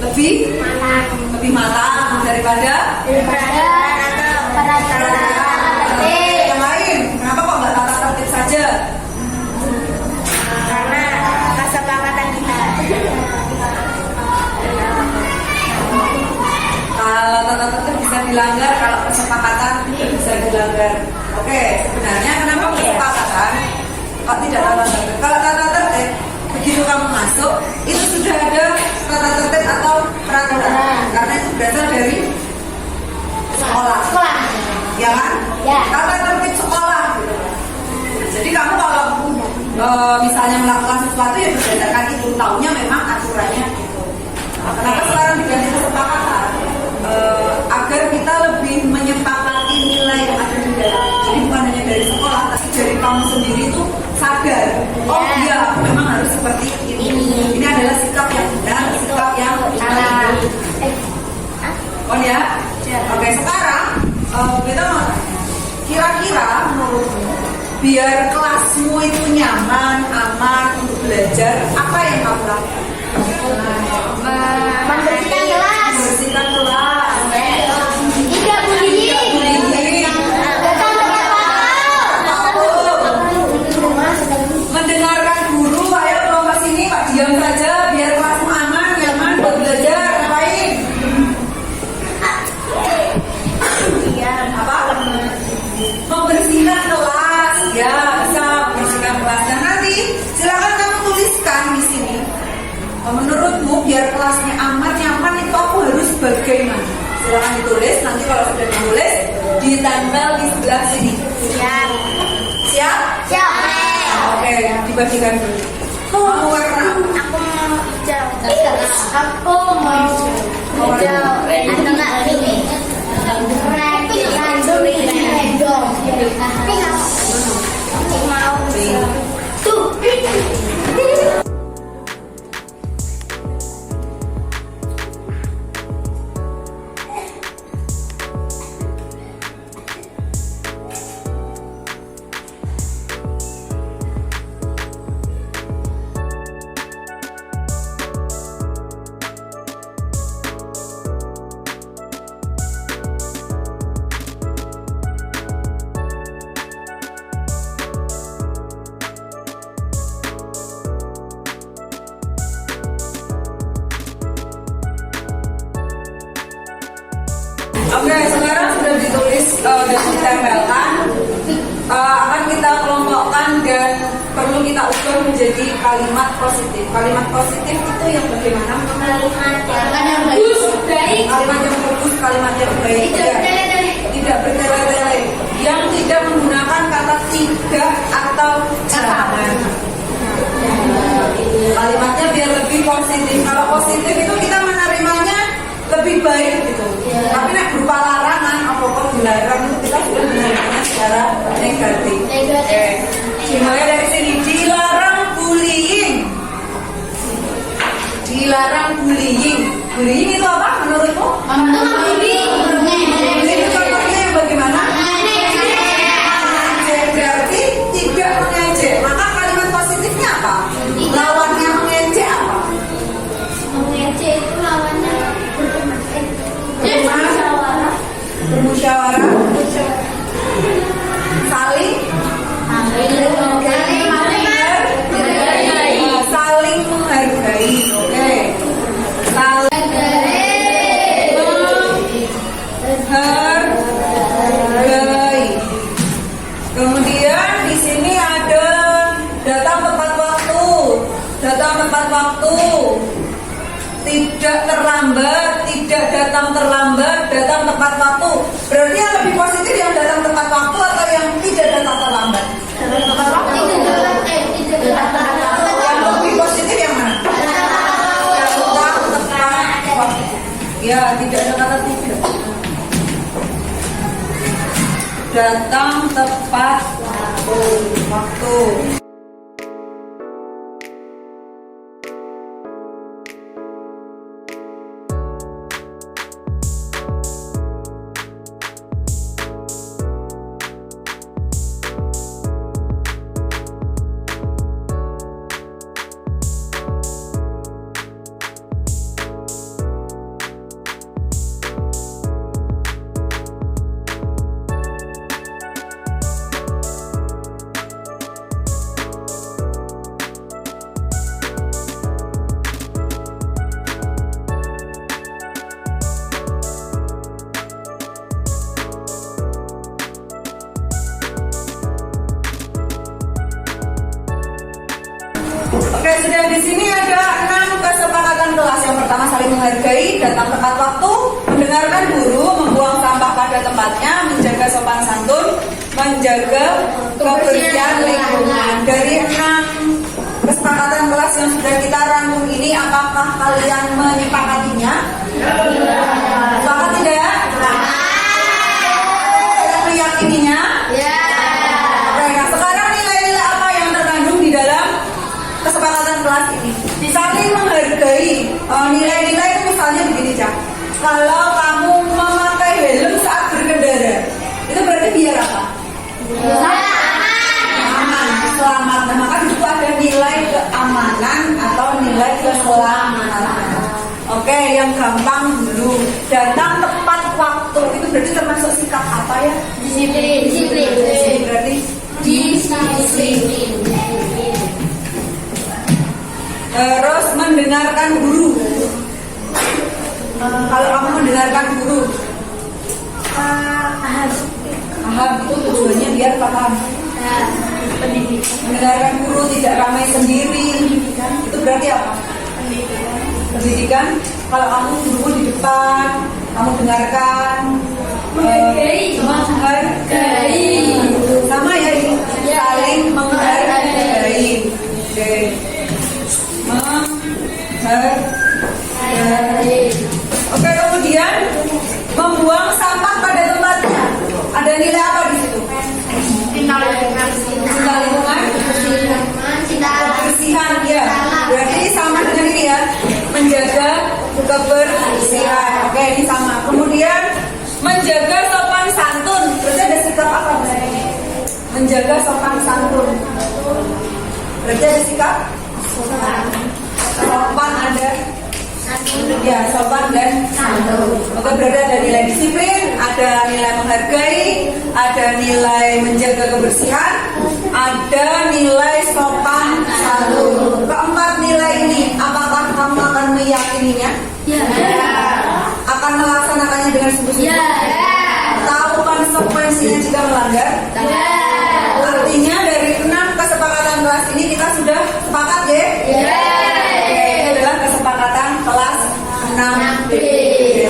lebih matang daripada yang lain. Kenapa kok nggak tata tertib saja? Karena kesepakatan kita. Kalau tata tertib bisa dilanggar, kalau kesepakatan tidak bisa dilanggar. Oke, sebenarnya kenapa kesepakatan kok tidak tata tertib? Kalau tata tertib, begitu kamu masuk itu sudah ada tata tertib atau peraturan, karena itu berasal dari sekolah, ya kan? Ya. Tata tertib sekolah gitu. Jadi kamu kalau misalnya melakukan sesuatu ya berdasarkan itu, taunya memang aturannya gitu. Kenapa sekarang diganti kesepakatan? Agar kita lebih menyepakati nilai yang ada di dalam. Jadi bukan hanya dari sekolah, tapi dari kamu sendiri itu sadar. Oh iya, aku memang harus seperti ini. Ini adalah sikap yang benar, sikap yang salah. Oh ya? Oke, sekarang kita mau kira-kira menurutmu biar kelasmu itu nyaman, aman untuk belajar, apa yang kamu lakukan? Membersihkan kelas. Membersihkan kelas. Tidak bullying. Datang tepat waktu. Mendengarkan guru, ayo kelompok sini Pak diam saja biar kelasmu aman, nyaman buat belajar. Ngapain? Apa? Membersihkan kelas. Ya, bisa membersihkan kelas. Dan nanti silakan kamu tuliskan di sini. Menurutmu biar kelasnya aman, nyaman itu aku harus bagaimana? Silakan ditulis. Nanti kalau sudah ditulis, ditempel di sebelah sini. Siap. Siap? Siap. Oke, dibagikan dulu. Mau warna? Aku mau hijau. Aku mau hijau. Atau enggak ini? Aku mau tuh. Oke, sekarang sudah ditulis dan ditempelkan. Akan kita kelompokkan dan perlu kita ubah menjadi kalimat positif. Kalimat positif itu yang bagaimana? Kalimat yang baik. Kalimat yang bagus, kalimat yang baik. Tidak bertele-tele. Yang tidak menggunakan kata tidak atau jangan. Kalimatnya biar lebih positif. Kalau positif itu kita menerimanya lebih baik gitu. Tapi nek berupa larangan, apa-apa dilarang itu kita sudah menerimanya secara negatif. Oke. Dimulai dari sini, dilarang bullying. Dilarang bullying. Bullying itu apa menurutmu? Bullying itu contohnya yang bagaimana? Mengejek, berarti tidak mengejek. Maka kalimat positifnya apa? Lawannya mengejek apa? Mengejek itu lawannya Bermusyawarah. Saling saling menghargai. Oke. Saling menghargai. Kemudian di sini ada datang tepat waktu. Datang tepat waktu. Tidak terlambat, tidak datang terlambat, datang tepat waktu. Berarti yang lebih positif yang datang tepat waktu atau yang tidak datang terlambat? Tepat waktu. Yang lebih positif yang mana? Datang tepat waktu. Ya, tidak ada kata tidak. Datang tepat waktu. menjaga kebersihan lingkungan. Dari 6 kesepakatan kelas yang sudah kita rangkum ini, apakah kalian menyepakatinya? Sepakat tidak? Kalian meyakininya? Oke, nah sekarang nilai-nilai apa yang terkandung di dalam kesepakatan kelas ini? Saling menghargai. Nilai-nilai itu misalnya begini, Cak. Kalau kamu memakai helm saat berkendara, itu berarti biar apa? Aman, selamat. Nah, maka itu ada nilai keamanan atau nilai keselamatan. Oke, yang gampang dulu. Datang tepat waktu itu berarti termasuk sikap apa ya? Disiplin. Berarti disiplin. Terus mendengarkan guru. Kalau kamu mendengarkan guru, paham itu tujuannya biar paham. Mendengarkan guru, tidak ramai sendiri. Itu berarti apa? Pendidikan. Kalau kamu guru di depan, kamu dengarkan. Menghargai. Sama ya ini. Saling menghargai. Oke. Oke, kemudian membuang sampah pada tempatnya. Ada nilai apa di situ? Cinta lingkungan, kebersihan, ya. Berarti sama dengan ini ya, menjaga kebersihan. Oke, ini sama. Kemudian menjaga sopan santun. Berarti ada sikap apa misalnya? Menjaga sopan santun. Berarti ada sikap sopan ada. Ya, sopan dan santun. Oke, berarti ada nilai disiplin, ada nilai menghargai, ada nilai menjaga kebersihan, ada nilai sopan santun. Keempat nilai ini, apakah kamu akan meyakininya? Akan melaksanakannya dengan sungguh-sungguh? Tahu konsekuensinya jika melanggar? Artinya dari 6 kesepakatan kelas ini kita sudah sepakat ya? Ini adalah kesepakatan kelas 6B.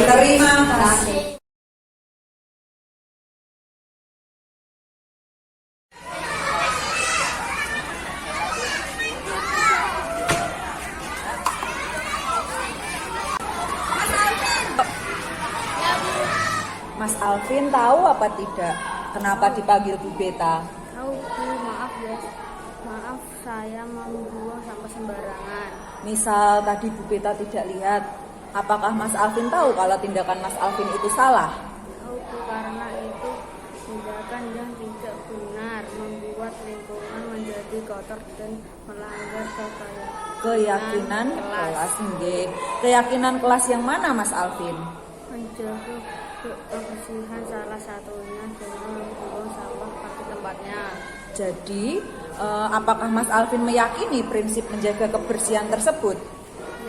Terima kasih. Mas Alvin tahu apa tidak kenapa dipanggil Bu Beta? Tahu Bu, maaf ya. Maaf saya membuang sampah sembarangan. Misal tadi Bu Beta tidak lihat, apakah Mas Alvin tahu kalau tindakan Mas Alvin itu salah? Tahu Bu, karena itu tindakan yang tidak benar, membuat lingkungan menjadi kotor dan melanggar Keyakinan kelas. Nggih. Keyakinan kelas yang mana Mas Alvin? Menjaga kebersihan salah satunya dengan membuang sampah pada tempatnya. Jadi, apakah Mas Alvin meyakini prinsip menjaga kebersihan tersebut?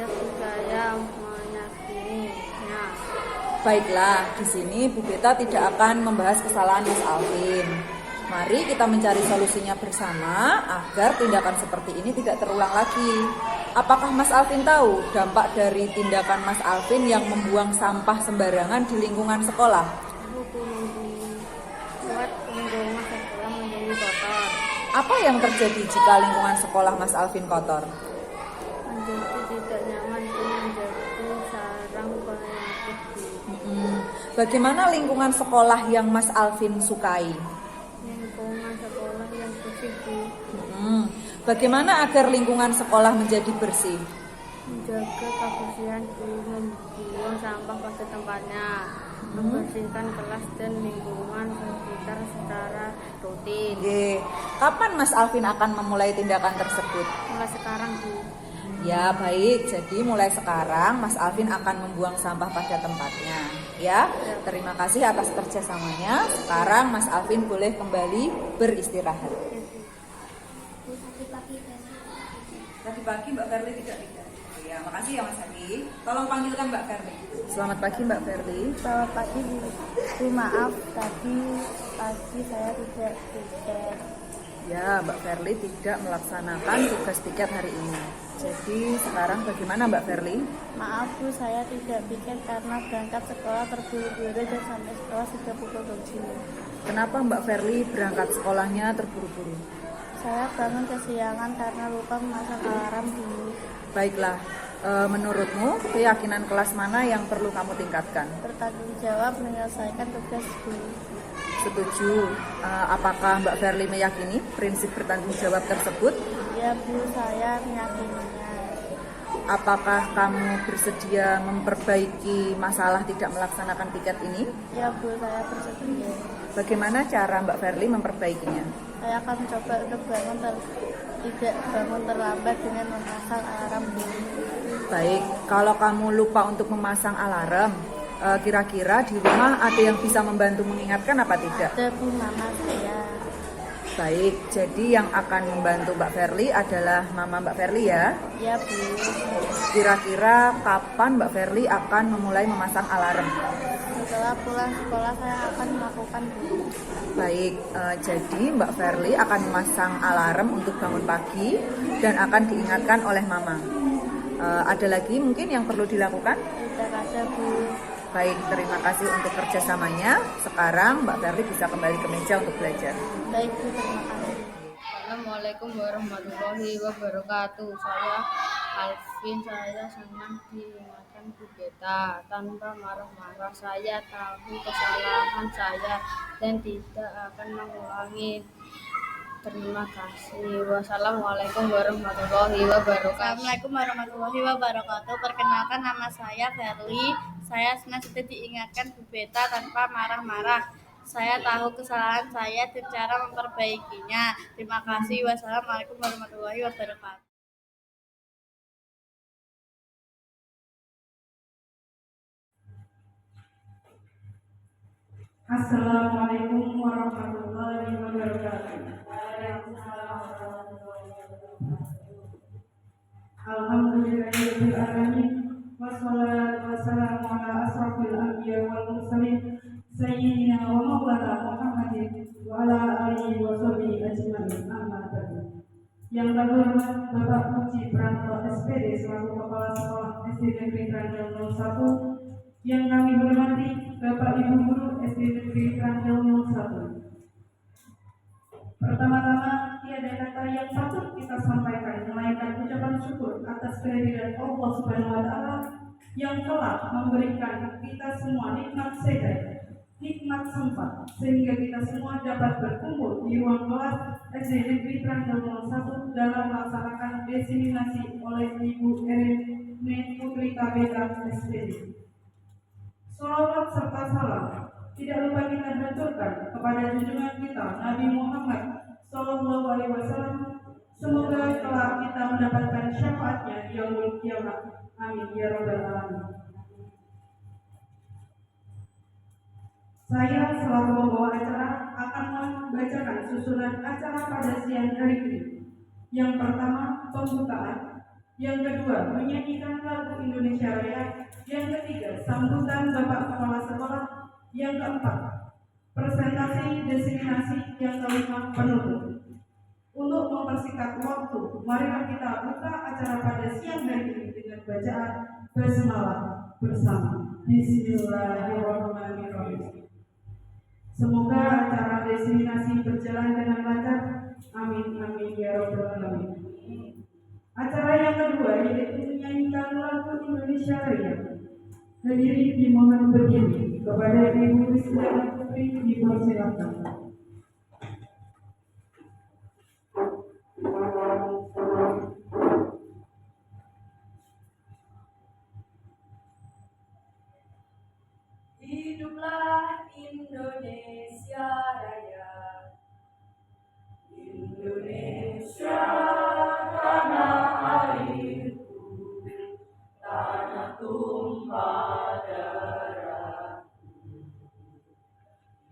Ya, saya meyakininya. Baiklah, di sini Bu Beta tidak akan membahas kesalahan Mas Alvin. Mari kita mencari solusinya bersama agar tindakan seperti ini tidak terulang lagi. Apakah Mas Alvin tahu dampak dari tindakan Mas Alvin yang membuang sampah sembarangan di lingkungan sekolah? Membuat lingkungan sekolah menjadi kotor. Apa yang terjadi jika lingkungan sekolah Mas Alvin kotor? Menjadi tidak nyaman dan menjadi sarang penyakit. Bagaimana lingkungan sekolah yang Mas Alvin sukai? Lingkungan sekolah yang bersih. Bagaimana agar lingkungan sekolah menjadi bersih? Menjaga kebersihan, membuang sampah pada tempatnya, membersihkan kelas dan lingkungan sekitar secara rutin. Kapan Mas Alvin akan memulai tindakan tersebut? Mulai sekarang Bu. Ya baik, jadi mulai sekarang Mas Alvin akan membuang sampah pada tempatnya. Ya, terima kasih atas kerjasamanya. Sekarang Mas Alvin boleh kembali beristirahat. Tadi pagi Mbak Verly tidak. Ya, makasih ya Mas Adi. Tolong panggilkan Mbak Verly. Selamat pagi Mbak Verly. Selamat pagi Bu. Maaf tadi pagi saya tidak. Ya, Mbak Verly tidak melaksanakan tugas tiket hari ini. Jadi sekarang bagaimana Mbak Verly? Maaf Bu, saya tidak pikir karena berangkat sekolah terburu-buru dan sampai sekolah sudah pukul 7. Kenapa Mbak Verly berangkat sekolahnya terburu-buru? Saya bangun kesiangan karena lupa memasang alarm dulu. Baiklah, menurutmu keyakinan kelas mana yang perlu kamu tingkatkan? Bertanggung jawab menyelesaikan tugas dulu. Setuju. Apakah Mbak Verly meyakini prinsip bertanggung jawab tersebut? Ya Bu, saya meyakininya. Apakah kamu bersedia memperbaiki masalah tidak melaksanakan piket ini? Ya Bu, saya bersedia. Bagaimana cara Mbak Verly memperbaikinya? Saya akan mencoba untuk tidak bangun terlambat dengan memasang alarm dulu. Baik, kalau kamu lupa untuk memasang alarm, kira-kira di rumah ada yang bisa membantu mengingatkan apa tidak? Ada Bu, mama saya. Baik, jadi yang akan membantu Mbak Verly adalah mama Mbak Verly ya. Ya Bu. Kira-kira kapan Mbak Verly akan memulai memasang alarm? Setelah pulang sekolah saya akan melakukan Bu. Baik, jadi Mbak Verly akan memasang alarm untuk bangun pagi dan akan diingatkan oleh mama. Ada lagi mungkin yang perlu dilakukan? Tidak ada Bu. Baik, terima kasih untuk kerjasamanya. Sekarang Mbak Verly bisa kembali ke meja untuk belajar. Baik Bu, terima kasih. Assalamualaikum warahmatullahi wabarakatuh. Saya Alvin, saya senang diingatkan Bu Beta tanpa marah-marah. Saya tahu kesalahan saya dan tidak akan mengulangi. Terima kasih. Wassalamualaikum warahmatullahi wabarakatuh. Assalamualaikum warahmatullahi wabarakatuh. Perkenalkan, nama saya Verly. Saya senang sudah diingatkan Bu Beta tanpa marah-marah. Saya tahu kesalahan saya dan cara memperbaikinya. Terima kasih. Wassalamualaikum warahmatullahi wabarakatuh. Assalamualaikum warahmatullahi wabarakatuh. Waalaikumsalam warahmatullahi wabarakatuh. Alhamdulillahirabbil alamin wassalatu wassalamu ala asrofil anbiya wal mursalin sayyidina wa maulana Muhammadin wa ala alihi wa sahbihi ajmain. Amma ba'du. Yang terhormat Bapak Puji Pranto SPD selaku Kepala Sekolah SD Negeri Trandel 01, yang kami hormati Bapak Ibu Guru SD Negeri Trandel 01. Pertama-tama, tiada kata yang patut kita sampaikan melainkan ucapan syukur atas kehadiran Allah Subhanahu wa Ta'ala yang telah memberikan kita semua nikmat sehat, nikmat sempat, sehingga kita semua dapat berkumpul di ruang kelas SD Negeri Trandel 01 dalam melaksanakan diseminasi oleh Ibu Erine Putri KBK SPD. Salawat serta salam tidak lupa kita haturkan kepada junjungan kita Nabi Muhammad SAW. Semoga kelak kita mendapatkan syafaatnya di yaumul kiamat. Amin ya rabbal alamin. Saya selaku pembawa acara akan membacakan susunan acara pada siang hari ini. Yang pertama, pembukaan. Yang kedua, menyanyikan lagu Indonesia Raya. Yang ketiga, sambutan Bapak Kepala Sekolah. Yang keempat, presentasi diseminasi. Yang kelima, penutup. Untuk mempersingkat waktu, marilah kita buka acara pada siang hari ini dengan bacaan basmalah bersama. Bismillahirrahmanirrahim. Semoga acara diseminasi berjalan dengan lancar. Amin amin ya rabbal alamin. Acara yang kedua yaitu menyanyikan lagu Indonesia Raya. Hadirin dimohon berdiri. Kepada Ibu Rizky Putri dipersilakan. Hiduplah Indonesia Raya. Indonesia tanah airku, tanah tumpah darahku.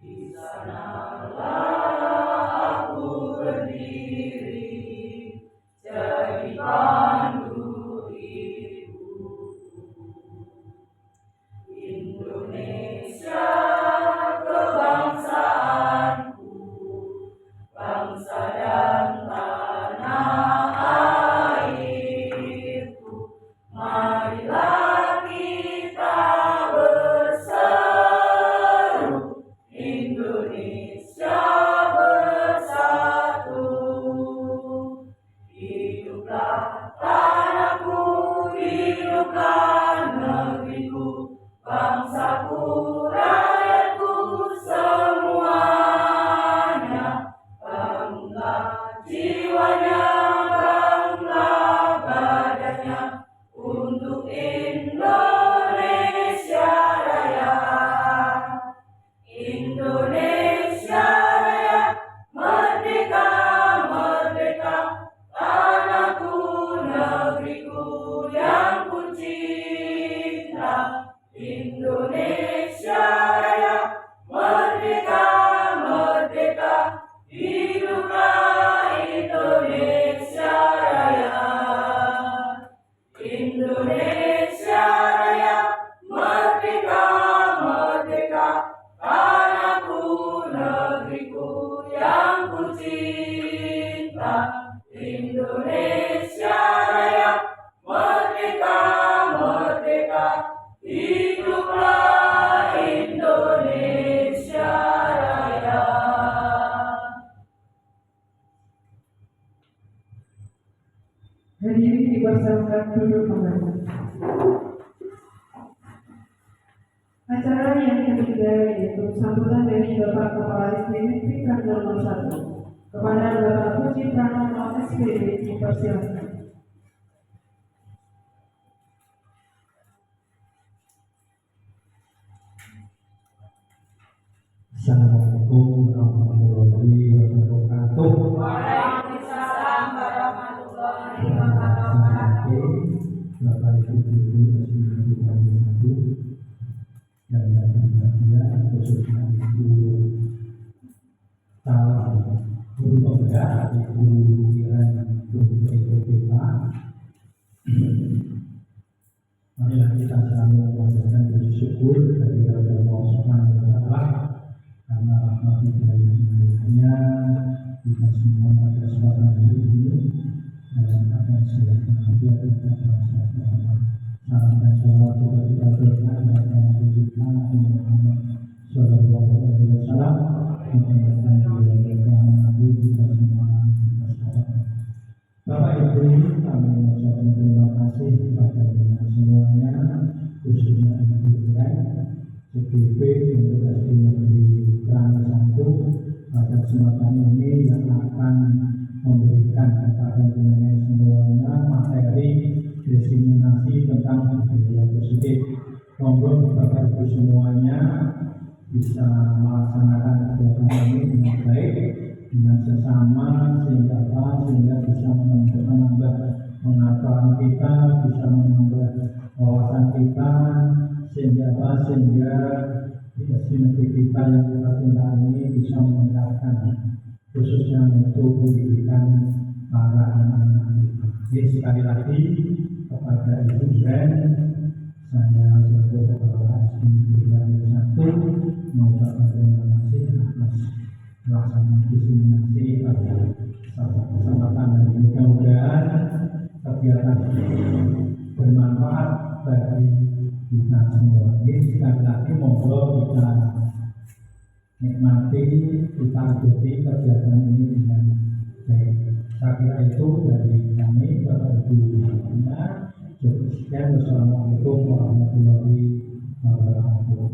Di sanalah aku berdiri, jadi pandu ibuku. Indonesia kebangsaanku, bangsa dan tanah air. Hadirin dipersilakan duduk kembali. Acara yang ketiga yaitu sambutan dari Bapak Kepala SDM Negeri Kantor 01 kepada Bapak Puji Pranoto SPD dipersilakan. Assalamualaikum warahmatullahi wabarakatuh. Waalaikumsalam warahmatullahi wabarakatuh. Bapak Ibu Guru Masjid Kami Satu dan yang berbahagia khususnya Ibu Salam Guru Pemuda Ibu Iren Guru PPK. Marilah kita selalu mengucapkan puji syukur kehadirat Allah Subhanahu wa Ta'ala karena rahmat hidayahnya kita semua pada kesempatan hari ini dalam keadaan sehat bahagia dan bersama-sama. Salam dan sholawat juga kita berikan kepada Nabi kita Muhammad Sallallahu Alaihi Wasallam mudah-mudahan diberkahi Nabi kita semua bersama. Bapak Ibu, kami mengucapkan terima kasih kepada semuanya, khususnya Ibu Iren CGP untuk SD Negeri Krana 1 pada kesempatan ini yang akan memberikan kepada semuanya materi diseminasi tentang budaya positif. Monggo Bapak Ibu semuanya bisa melaksanakan kegiatan ini dengan baik, dengan sesama sehingga bisa menambah pengetahuan kita, bisa menambah wawasan kita, sehingga negeri kita yang kita cintai ini bisa meningkatkan khususnya untuk pendidikan para anak-anak kita. Jadi sekali lagi kepada Ibu Iren, saya selaku Kepala SD Negeri 1 mengucapkan terima kasih atas pelaksanaan diseminasi pada kesempatan ini. Mudah-mudahan kegiatan ini bermanfaat bagi kita semua. Jadi sekali lagi monggo kita nikmati, kita ikuti kegiatan ini dengan baik. Saya kira itu dari kami Bapak Ibu semuanya. Cukup sekian. Wassalamualaikum warahmatullahi wabarakatuh.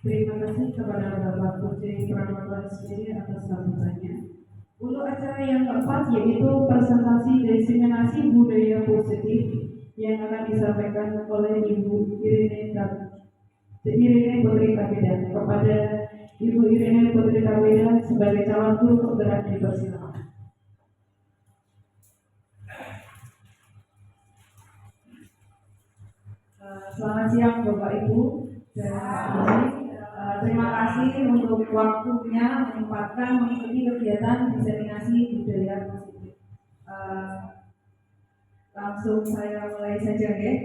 Terima kasih kepada Bapak Puji Pranoto SPD atas sambutannya. Untuk acara yang keempat yaitu presentasi diseminasi budaya positif yang akan disampaikan oleh Ibu Irene Putri Kabeda. Kepada Ibu Irene Putri Kabeda sebagai calon guru penggerak dipersilakan. Selamat siang Bapak Ibu dan terima kasih untuk waktunya menyempatkan mengikuti kegiatan diseminasi budaya positif. Langsung saya mulai saja, ya.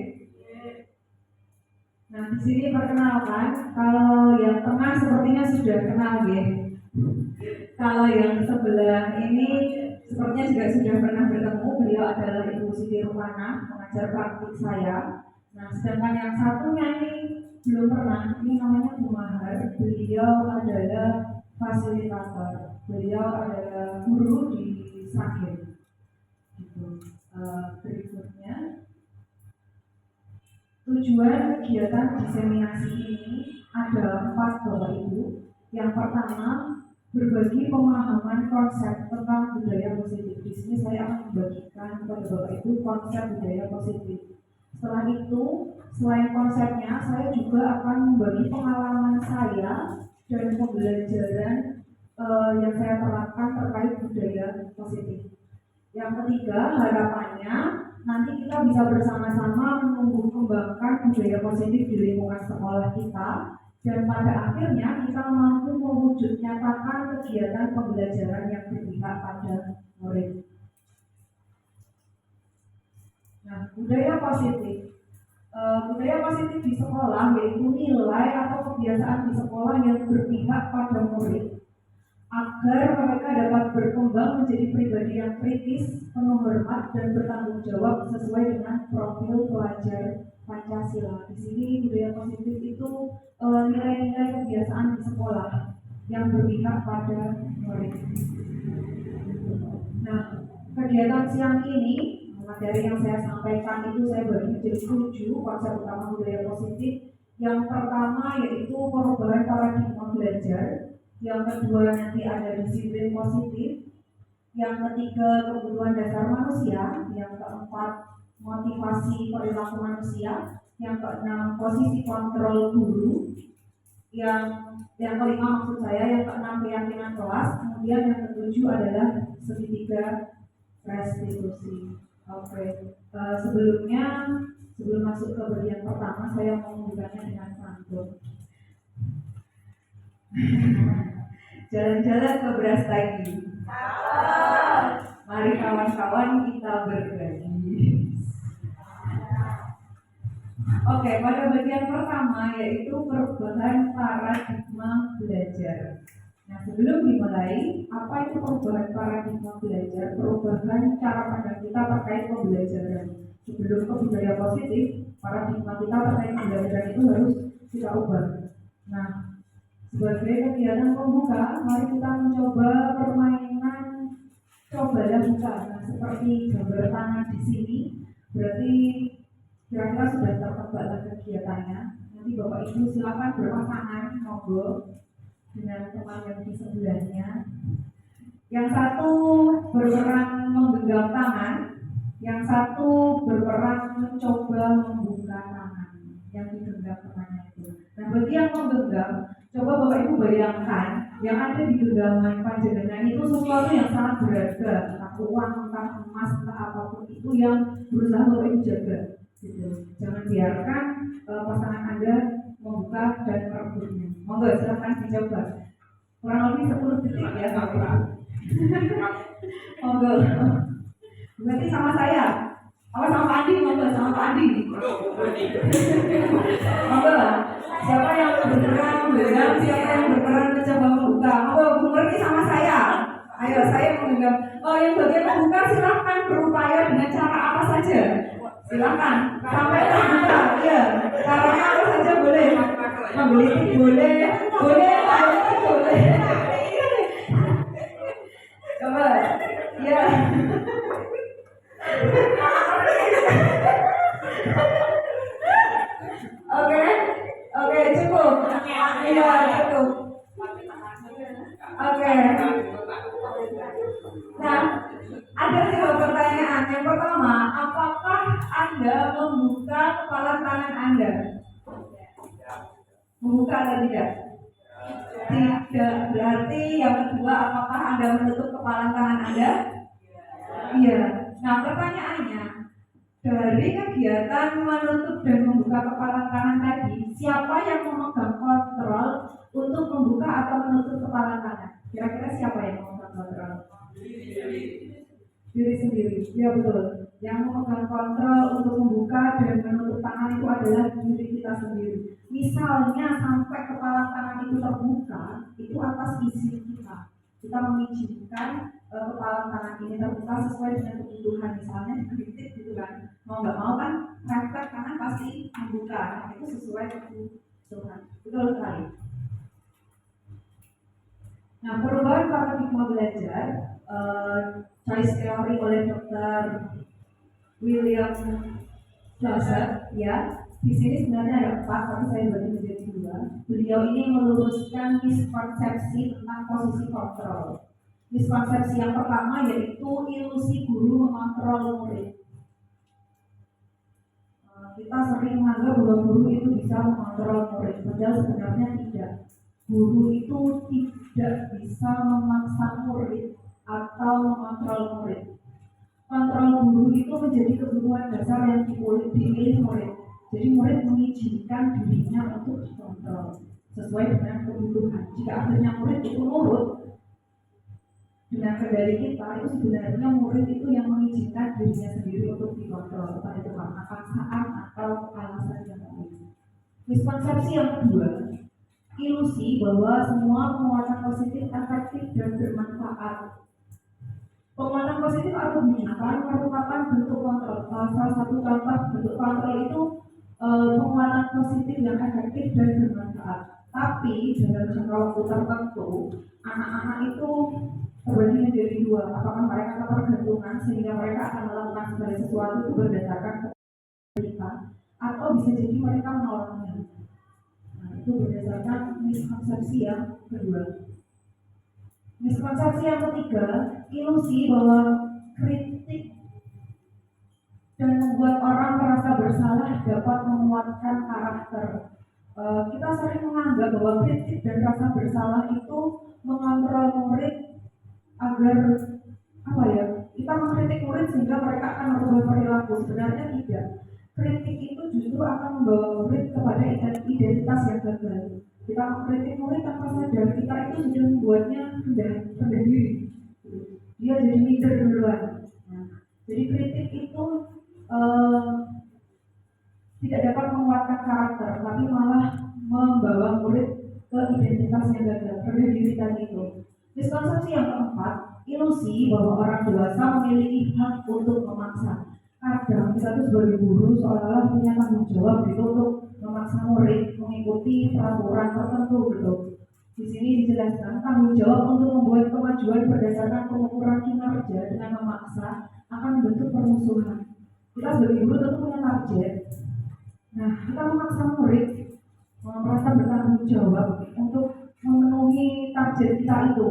Nah, di sini perkenalkan, kalau yang tengah sepertinya sudah kenal ya. Kalau yang sebelah ini sepertinya juga sudah pernah bertemu. Beliau adalah Ibu Siti Rumana, pengajar praktik saya. Nah, sedangkan yang satunya ini belum pernah. Ini namanya Bu Mahar. Beliau adalah fasilitator. Beliau adalah guru di Sakit. Gitu. Berikutnya, tujuan kegiatan diseminasi ini ada 4 Bapak Ibu. Yang pertama, berbagi pemahaman konsep tentang budaya positif. Di sini saya akan membagikan kepada Bapak Ibu konsep budaya positif. Setelah itu, selain konsepnya, saya juga akan membagi pengalaman saya dan pembelajaran yang saya terapkan terkait budaya positif. Yang ketiga, harapannya nanti kita bisa bersama-sama menumbuh kembangkan budaya positif di lingkungan sekolah kita, dan pada akhirnya kita mampu mewujud nyatakan kegiatan pembelajaran yang berpihak pada murid. Nah, budaya positif. Budaya positif di sekolah yaitu nilai atau kebiasaan di sekolah yang berpihak pada murid agar mereka dapat berkembang menjadi pribadi yang kritis, penuh hormat, dan bertanggung jawab sesuai dengan profil pelajar Pancasila. Di sini budaya positif itu nilai-nilai kebiasaan di sekolah yang berpihak pada murid. Nah, kegiatan siang ini, materi yang saya sampaikan itu saya bagi menjadi 7 konsep utama budaya positif. Yang pertama yaitu perubahan paradigma belajar. Yang kedua nanti ada disiplin positif. Yang ketiga kebutuhan dasar manusia. Yang keempat motivasi perilaku manusia. Yang keenam posisi kontrol guru. Yang kelima maksud saya, yang keenam keyakinan kelas. Kemudian yang ketujuh adalah segitiga restitusi. Oke. Sebelum masuk ke bagian pertama, saya mau membukanya dengan pantun. Jalan-jalan ke beras tagi. Mari kawan-kawan kita berbagi. Oke, pada bagian pertama yaitu perubahan paradigma belajar. Nah, sebelum dimulai, apa itu perubahan paradigma belajar? Perubahan cara pandang kita terkait pembelajaran. Sebelum ke budaya positif, paradigma kita terkait pembelajaran itu harus kita ubah. Nah, sebagai kegiatan pembuka, mari kita mencoba permainan cobalah buka. Nah, seperti gambar tangan di sini, berarti kira-kira sudah tertebaklah kegiatannya. Nanti Bapak Ibu silakan berpasangan, monggo dengan teman yang di sebelahnya. Yang satu berperan menggenggam tangan, yang satu berperan mencoba membuka tangan yang digenggam temannya itu. Nah, bagi yang menggenggam, coba Bapak Ibu bayangkan yang ada di genggaman panjenengan itu sesuatu yang sangat berharga, entah uang, entah emas, entah apapun itu yang berusaha Bapak Ibu jaga. Gitu. Jangan biarkan pasangan Anda membuka dan merebutnya. Monggo silahkan dicoba. Kurang lebih 10 detik ya Bapak. Monggo. Berarti sama saya. Apa sama Pak Andi? Monggo sama Pak Andi. Monggo. Siapa yang berperan menggenggam? Siapa yang berperan mencoba membuka? Monggo Bu Ngerti sama saya. Ayo saya menggenggam. Oh, yang bagian membuka silahkan berupaya dengan cara apa saja. Silakan sampai terbuka. Iya. Caranya apa saja boleh. Menggelitik boleh. Boleh. Coba. Ya. Oke, cukup. Iya, cukup. Oke. Nah, ada 2 pertanyaan. Yang pertama, apakah Anda membuka kepala tangan Anda? Membuka atau tidak? Tidak. Berarti yang kedua, apakah Anda menutup kepala tangan Anda? Iya. Nah, pertanyaannya, dari kegiatan menutup dan membuka kepala tangan tadi, siapa yang memegang kontrol untuk membuka atau menutup kepala tangan? Kira-kira siapa yang memegang kontrol? Diri sendiri. Ya betul. Yang memegang kontrol untuk membuka dan menutup tangan itu adalah diri kita sendiri. Misalnya sampai kepala tangan itu terbuka, itu atas izin kita. Kita mengizinkan kepala tangan ini terbuka sesuai dengan kebutuhan. Misalnya dikritik gitu kan, mau nggak mau kan refleks tangan pasti membuka. Nah, itu sesuai kebutuhan. Betul sekali. Nah, perubahan paradigma belajar choice theory oleh Dr. William Clauser, ya. Di sini sebenarnya ada 4, tapi saya bagi menjadi 2. Beliau ini meluruskan miskonsepsi tentang posisi kontrol. Miskonsepsi yang pertama yaitu ilusi guru mengontrol murid. Kita sering menganggap bahwa guru itu bisa mengontrol murid, padahal sebenarnya tidak. Guru itu tidak bisa memaksa murid atau mengontrol murid. Kontrol guru itu menjadi kebutuhan dasar yang dimiliki murid. Jadi murid mengizinkan dirinya untuk dikontrol sesuai dengan kebutuhan. Jika akhirnya murid itu nurut dengan kendali kita, itu sebenarnya murid itu yang mengizinkan dirinya sendiri untuk dikontrol, entah itu karena paksaan atau alasan yang lain. Miskonsepsi yang kedua, ilusi bahwa semua penguatan positif efektif dan bermanfaat. Penguatan positif atau bujukan merupakan bentuk kontrol. Salah satu contoh bentuk kontrol itu penguatan positif yang efektif dan bermanfaat. Tapi dalam jangka waktu tertentu, anak-anak itu terbagi menjadi 2. Apakah mereka ketergantungan sehingga mereka akan melakukan segala sesuatu itu berdasarkan kita, atau bisa jadi mereka menolaknya. Nah, itu berdasarkan miskonsepsi yang kedua. Miskonsepsi yang ketiga, ilusi bahwa kritik dan membuat orang merasa bersalah dapat menguatkan karakter. Kita sering menganggap bahwa kritik dan rasa bersalah itu mengontrol murid agar kita mengkritik murid sehingga mereka akan merubah perilaku. Sebenarnya tidak. Kritik itu justru akan membawa murid kepada identitas yang gagal. Kita mengkritik murid tanpa sadar, kita itu sudah membuatnya rendah diri. Dia jadi minder duluan. Nah, jadi kritik itu tidak dapat menguatkan karakter, tapi malah membawa murid ke identitas yang gagal, rendah diri tadi itu. Miskonsepsi yang keempat, ilusi bahwa orang dewasa memiliki hak untuk memaksa. Kadang kita tuh sebagai guru seolah-olah punya tanggung jawab gitu untuk memaksa murid mengikuti peraturan tertentu gitu. Di sini dijelaskan tanggung jawab untuk membuat kemajuan berdasarkan pengukuran kinerja dengan memaksa akan membentuk permusuhan. Kita sebagai guru tentu punya target. Nah, kita memaksa murid merasa bertanggung jawab untuk memenuhi target kita itu.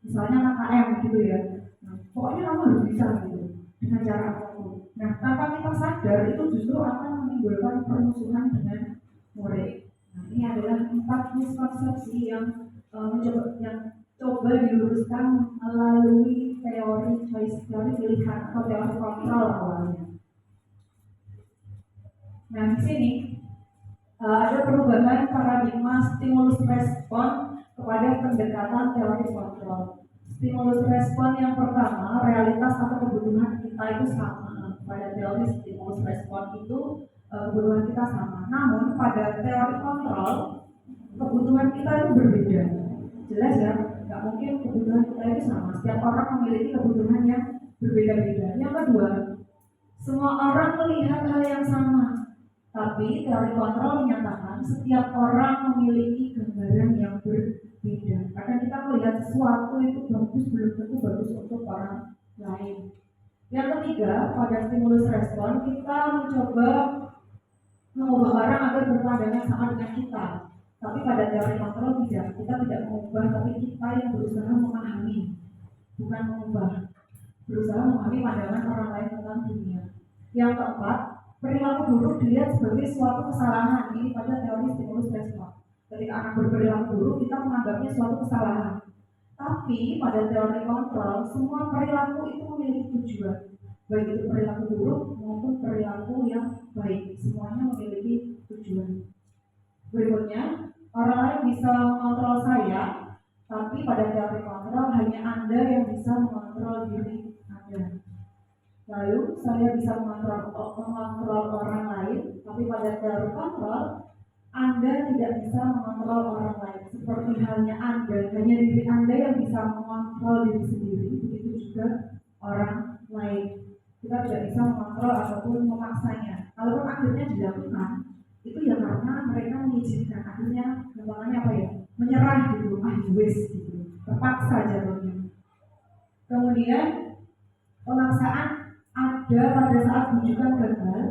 Misalnya KKM gitu ya. Nah, pokoknya kamu harus bisa gitu dengan cara apapun. Nah, tanpa kita sadar itu justru akan menimbulkan permusuhan dengan murid. Nah, ini adalah 4 miskonsepsi yang coba diluruskan melalui teori choice theory pilihan atau teori kontrol awalnya. Nah, di sini ada perubahan paradigma stimulus respon kepada pendekatan teori kontrol. Stimulus respon yang pertama, realitas atau kebutuhan kita itu sama. Pada teori stimulus respon itu kebutuhan kita sama. Namun pada teori kontrol, kebutuhan kita itu berbeda. Jelas ya, nggak mungkin kebutuhan kita itu sama. Setiap orang memiliki kebutuhan yang berbeda-beda. Yang kedua, semua orang melihat hal yang sama. Tapi teori kontrol menyatakan setiap orang memiliki gambaran yang berbeda. Kadang kita melihat sesuatu itu bagus, belum tentu bagus untuk orang lain. Yang ketiga, pada stimulus respon kita mencoba mengubah orang agar berpandangan sama dengan kita. Tapi pada teori kontrol tidak. Kita tidak mengubah, tapi kita yang berusaha memahami, bukan mengubah. Berusaha memahami pandangan orang lain tentang dunia. Yang keempat, perilaku buruk dilihat sebagai suatu kesalahan. Ini pada teori stimulus respon. Ketika anak berperilaku buruk, kita menganggapnya suatu kesalahan. Tapi pada teori kontrol, semua perilaku itu memiliki tujuan. Baik itu perilaku buruk maupun perilaku yang baik. Semuanya memiliki tujuan. Berikutnya, orang lain bisa mengontrol saya, tapi pada teori kontrol hanya Anda yang bisa mengontrol diri Anda. Lalu saya bisa mengontrol orang lain, tapi pada teori kontrol Anda tidak bisa mengontrol orang lain. Seperti halnya Anda, hanya diri Anda yang bisa mengontrol diri sendiri, begitu juga orang lain. Kita tidak bisa mengontrol ataupun memaksanya. Kalaupun akhirnya dilakukan, itu ya karena mereka mengizinkan. Akhirnya gampangannya apa ya? Menyerah gitu, wes gitu. Terpaksa jatuhnya. Kemudian pemaksaan ada pada saat rujukan gagal.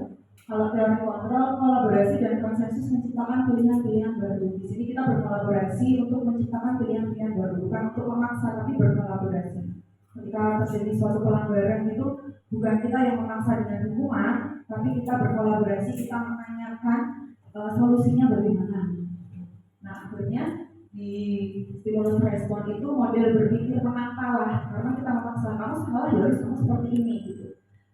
Kalau teori kontrol, kolaborasi dan konsensus menciptakan pilihan-pilihan baru. Di sini kita berkolaborasi untuk menciptakan pilihan-pilihan baru, bukan untuk memaksa, tapi berkolaborasi. Ketika terjadi suatu pelanggaran itu bukan kita yang memaksa dengan hukuman, tapi kita berkolaborasi, kita menanyakan solusinya bagaimana. Nah, akhirnya di stimulus respon itu model berpikir menang kalah, karena kita memaksa kamu salah ya harus kamu seperti ini gitu.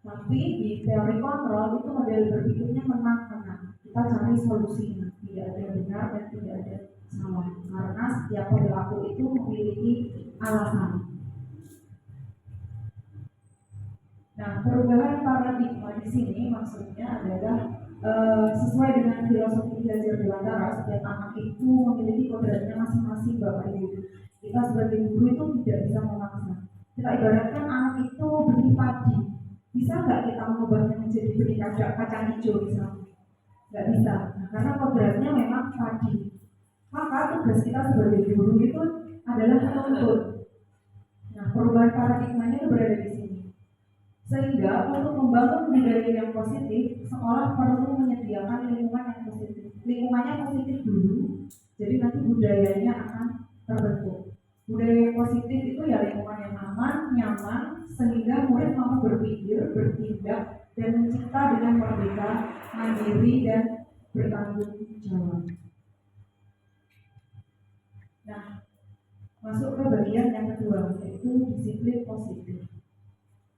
Tapi di teori kontrol itu model berpikirnya menang-menang. Kita cari solusinya, tidak ada yang benar dan tidak ada salah, karena setiap perilaku itu memiliki alasan. Nah, perubahan paradigma di sini maksudnya adalah sesuai dengan filosofi belajar dewantara, setiap anak itu memiliki kodratnya masing-masing, Bapak Ibu. Kita sebagai guru itu tidak bisa memaksa. Kita ibaratkan anak itu benih padi. Bisa nggak kita mengubahnya menjadi benih kacang hijau misalnya? Nggak bisa, nah, karena kodratnya memang padi. Maka tugas kita sebagai guru itu adalah menuntut. Nah, perubahan paradigmanya itu berada di sini. Sehingga untuk membangun budaya yang positif, sekolah perlu menyediakan lingkungan yang positif. Lingkungannya positif dulu, jadi nanti budayanya akan terbentuk. Budaya yang positif itu ya lingkungan yang aman, nyaman, sehingga murid mau berpikir, bertindak, dan mencipta dengan merdeka, mandiri, dan bertanggung jawab. Nah, masuk ke bagian yang kedua, yaitu disiplin positif.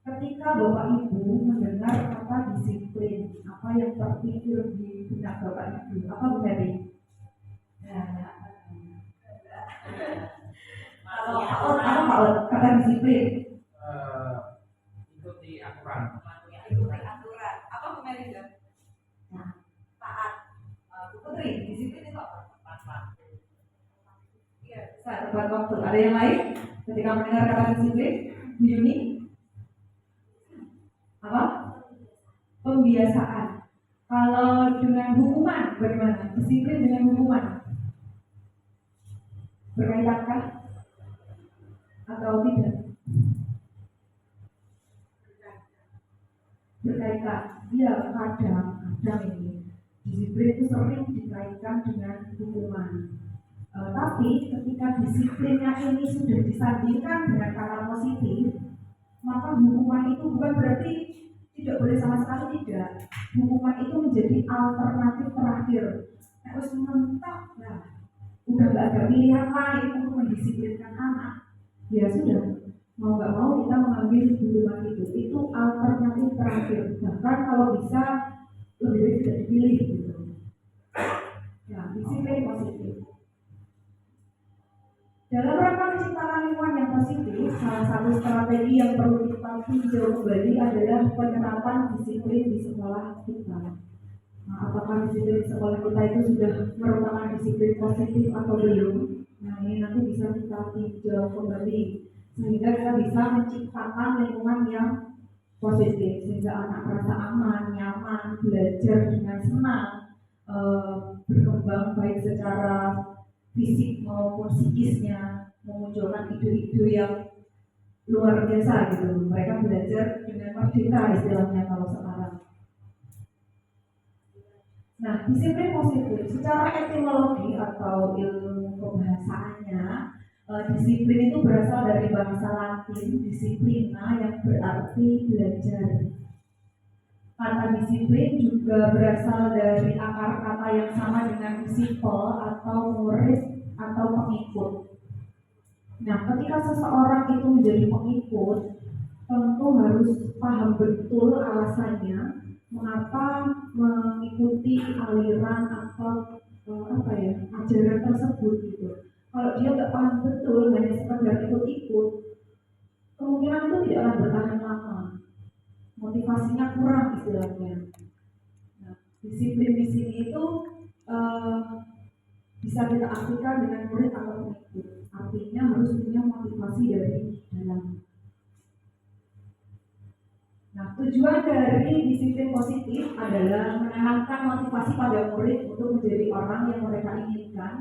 Ketika Bapak Ibu mendengar kata disiplin, apa yang terpikir di benak Bapak Ibu? Apa Bu Heri? Kalau Pak Ot, kata disiplin? Ikuti aturan. Ikuti aturan. Apa Bu Heri? Nah, taat. Bu Putri, disiplin itu apa? Iya, bisa tepat waktu. Ada yang lain? Ketika mendengar kata disiplin, Bu Yuni? Apa? Pembiasaan. Kalau dengan hukuman bagaimana? Disiplin dengan hukuman berkaitankah atau tidak? Berkaitan. Ya, kadang ini disiplin itu sering dikaitkan dengan hukuman. Tapi ketika disiplinnya ini sudah disandingkan dengan kata positif, maka hukuman itu bukan berarti tidak boleh sama sekali, tidak. Hukuman itu menjadi alternatif terakhir. Harus mentok, nah, udah nggak ada pilihan lain untuk mendisiplinkan anak. Ya sudah, mau nggak mau kita mengambil hukuman itu. Itu alternatif terakhir. Bahkan kalau bisa lebih baik tidak dipilih gitu. Ya, disiplin positif. Dalam rangka menciptakan lingkungan yang positif, salah satu strategi yang perlu kita tinjau kembali adalah penerapan disiplin di sekolah kita. Nah, apakah disiplin di sekolah kita itu sudah merupakan disiplin positif atau belum? Nah, ini nanti bisa kita tinjau kembali sehingga kita bisa menciptakan lingkungan yang positif sehingga anak merasa aman, nyaman, belajar dengan senang, berkembang baik secara fisik maupun psikisnya, memunculkan ide-ide yang luar biasa gitu. Mereka belajar dengan merdeka istilahnya kalau sekarang. Nah, disiplin positif secara etimologi atau ilmu kebahasaannya, disiplin itu berasal dari bahasa Latin disiplina yang berarti belajar. Kata disiplin juga berasal dari akar kata yang sama dengan disciple atau murid atau pengikut. Nah, ketika seseorang itu menjadi pengikut, tentu harus paham betul alasannya mengapa mengikuti aliran atau ajaran tersebut gitu. Kalau dia nggak paham betul, hanya sekedar ikut-ikut, kemungkinan itu tidak akan bertahan lama. motivasinya kurang istilahnya. Nah, disiplin di sini itu bisa kita artikan dengan murid atau pengikut. Artinya harus punya motivasi dari dalam. Nah, tujuan dari disiplin positif adalah menanamkan motivasi pada murid untuk menjadi orang yang mereka inginkan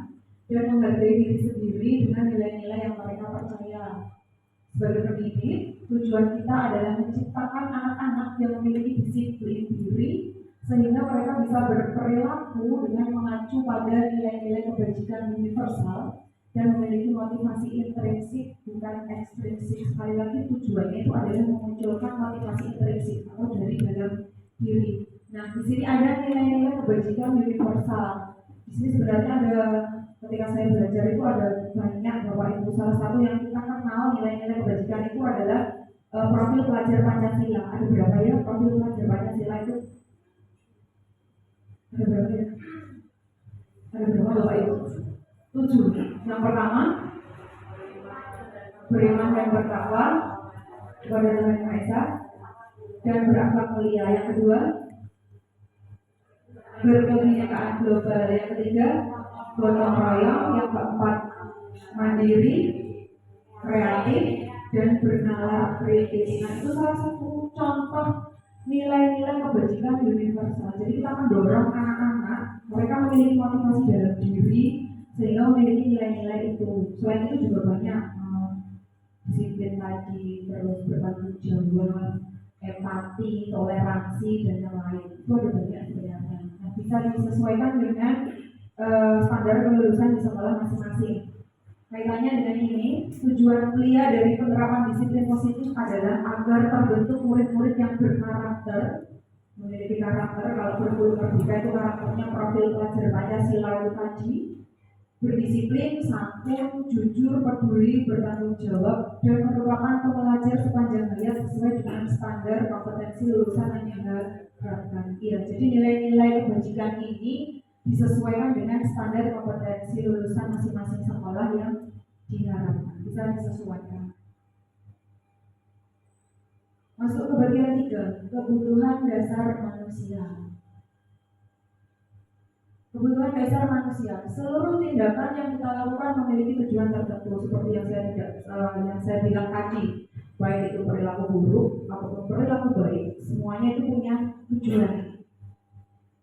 dan menghargai diri sendiri dengan nilai-nilai yang mereka percaya. Sebagai pendidik, tujuan kita adalah menciptakan anak-anak yang memiliki disiplin diri sehingga mereka bisa berperilaku dengan mengacu pada nilai-nilai kebajikan universal dan memiliki motivasi intrinsik bukan ekstrinsik. Sekali lagi tujuannya itu adalah memunculkan motivasi intrinsik atau dari dalam diri. Nah, di sini ada nilai-nilai kebajikan universal. Di sini sebenarnya ada, ketika saya belajar itu ada banyak Bapak Ibu. Salah satu yang kita kenal nilai-nilai kebajikan itu adalah profil pelajar Pancasila. Ada berapa ya profil pelajar Pancasila itu? Ada berapa ya? Ada berapa Bapak Ibu? 7. Yang pertama, beriman dan bertakwa kepada Tuhan Yang Maha Esa dan berakhlak mulia. Yang kedua, berkebinekaan global. Yang ketiga, gotong royong. Yang keempat, mandiri, kreatif, dan bernalar kritis. Nah, itu salah satu contoh nilai-nilai kebajikan universal. Jadi kita mendorong anak-anak mereka memiliki motivasi dalam diri sehingga memiliki nilai-nilai itu. Selain itu juga banyak disiplin tadi, terus bertanggung jawab, empati, toleransi, dan yang lain. Itu ada banyak sebenarnya. Nah, bisa disesuaikan dengan standar kelulusan di sekolah masing-masing. Kaitannya dengan ini, tujuan kuliah dari penerapan disiplin positif adalah agar terbentuk murid-murid yang berkarakter, memiliki karakter. Kalau kurikulum Merdeka itu karakternya profil pelajar Pancasila itu tadi, berdisiplin, santun, jujur, peduli, bertanggung jawab, dan merupakan pembelajar sepanjang hayat sesuai dengan standar kompetensi lulusan yang diharapkan. Iya, jadi nilai-nilai kebajikan ini disesuaikan dengan standar kompetensi lulusan masing-masing sekolah yang diharapkan. Bisa disesuaikan. Masuk ke bagian 3, kebutuhan dasar manusia. Kebutuhan dasar manusia. Seluruh tindakan yang kita lakukan memiliki tujuan tertentu, seperti yang saya bilang tadi, baik itu perilaku buruk ataupun perilaku baik, semuanya itu punya tujuan.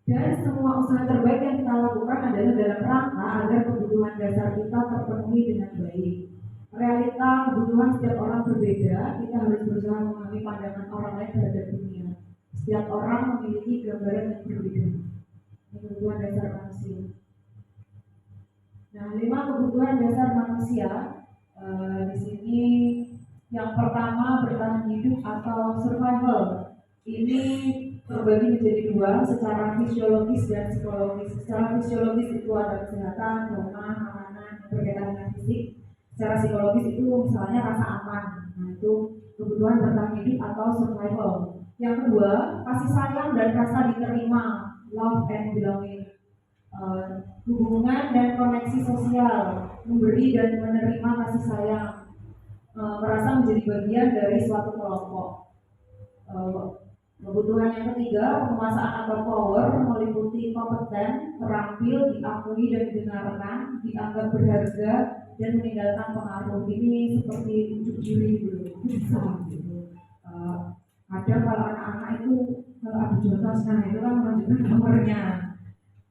Dan semua usaha terbaik yang kita lakukan adalah dalam rangka agar kebutuhan dasar kita terpenuhi dengan baik. Realita kebutuhan setiap orang berbeda, kita harus berusaha memahami pandangan orang lain terhadap dunia. Setiap orang memiliki gambaran yang berbeda. Kebutuhan dasar manusia. Nah, 5 kebutuhan dasar manusia di sini yang pertama bertahan hidup atau survival. Ini terbagi menjadi 2 secara fisiologis dan psikologis. Secara fisiologis itu ada kesehatan, hormon, makanan, berkaitan dengan fisik. Secara psikologis itu misalnya rasa aman. Nah, itu kebutuhan bertahan hidup atau survival. Yang kedua, kasih sayang dan rasa diterima. Love and belonging, hubungan dan koneksi sosial, memberi dan menerima kasih sayang, merasa menjadi bagian dari suatu kelompok. Kebutuhan yang ketiga, penguasaan atau power, meliputi kompeten, terampil, diakui dan didengarkan, dianggap berharga, dan meninggalkan pengaruh. Ini seperti unjuk diri dulu, bisa gitu. Kadang kalau anak-anak itu adu jotos, nah itu kan menunjukkan powernya.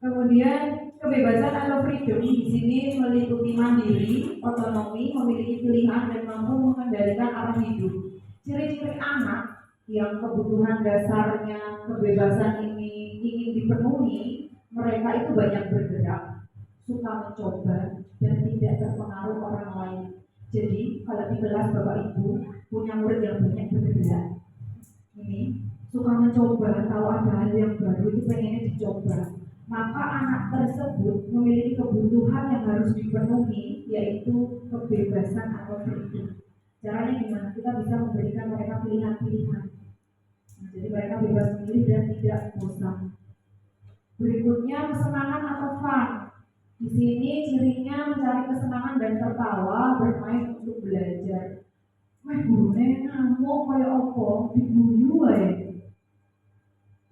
Kemudian kebebasan atau freedom di sini meliputi mandiri, otonomi, memiliki pilihan dan mampu mengendalikan arah hidup. Ciri-ciri anak yang kebutuhan dasarnya kebebasan ini ingin dipenuhi, mereka itu banyak bergerak, suka mencoba, dan tidak terpengaruh orang lain. Jadi kalau di kelas Bapak Ibu punya murid yang banyak bergerak, ini suka mencoba, tahu ada hal yang baru itu pengennya dicoba, maka anak tersebut memiliki kebutuhan yang harus dipenuhi, yaitu kebebasan atau freedom. Caranya gimana? Kita bisa memberikan mereka pilihan-pilihan. Nah, jadi mereka bebas memilih dan tidak bosan. Berikutnya kesenangan atau fun. Di sini cirinya mencari kesenangan dan tertawa, bermain untuk belajar. Wah, gurunya ngamuk kayak opo, diguyu wae.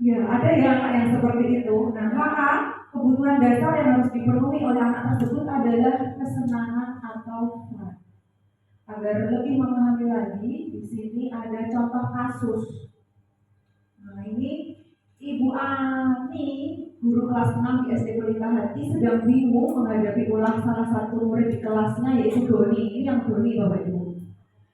Ya, ada ya anak yang seperti itu. Nah, maka kebutuhan dasar yang harus dipenuhi oleh anak tersebut adalah kesenangan atau fun. Agar lebih memahami lagi, di sini ada contoh kasus. Nah, ini Ibu Ani, guru kelas 6 di SD Pelita Hati, sedang bingung menghadapi ulah salah satu murid di kelasnya, yaitu Doni. Ini yang Doni, Bapak Ibu.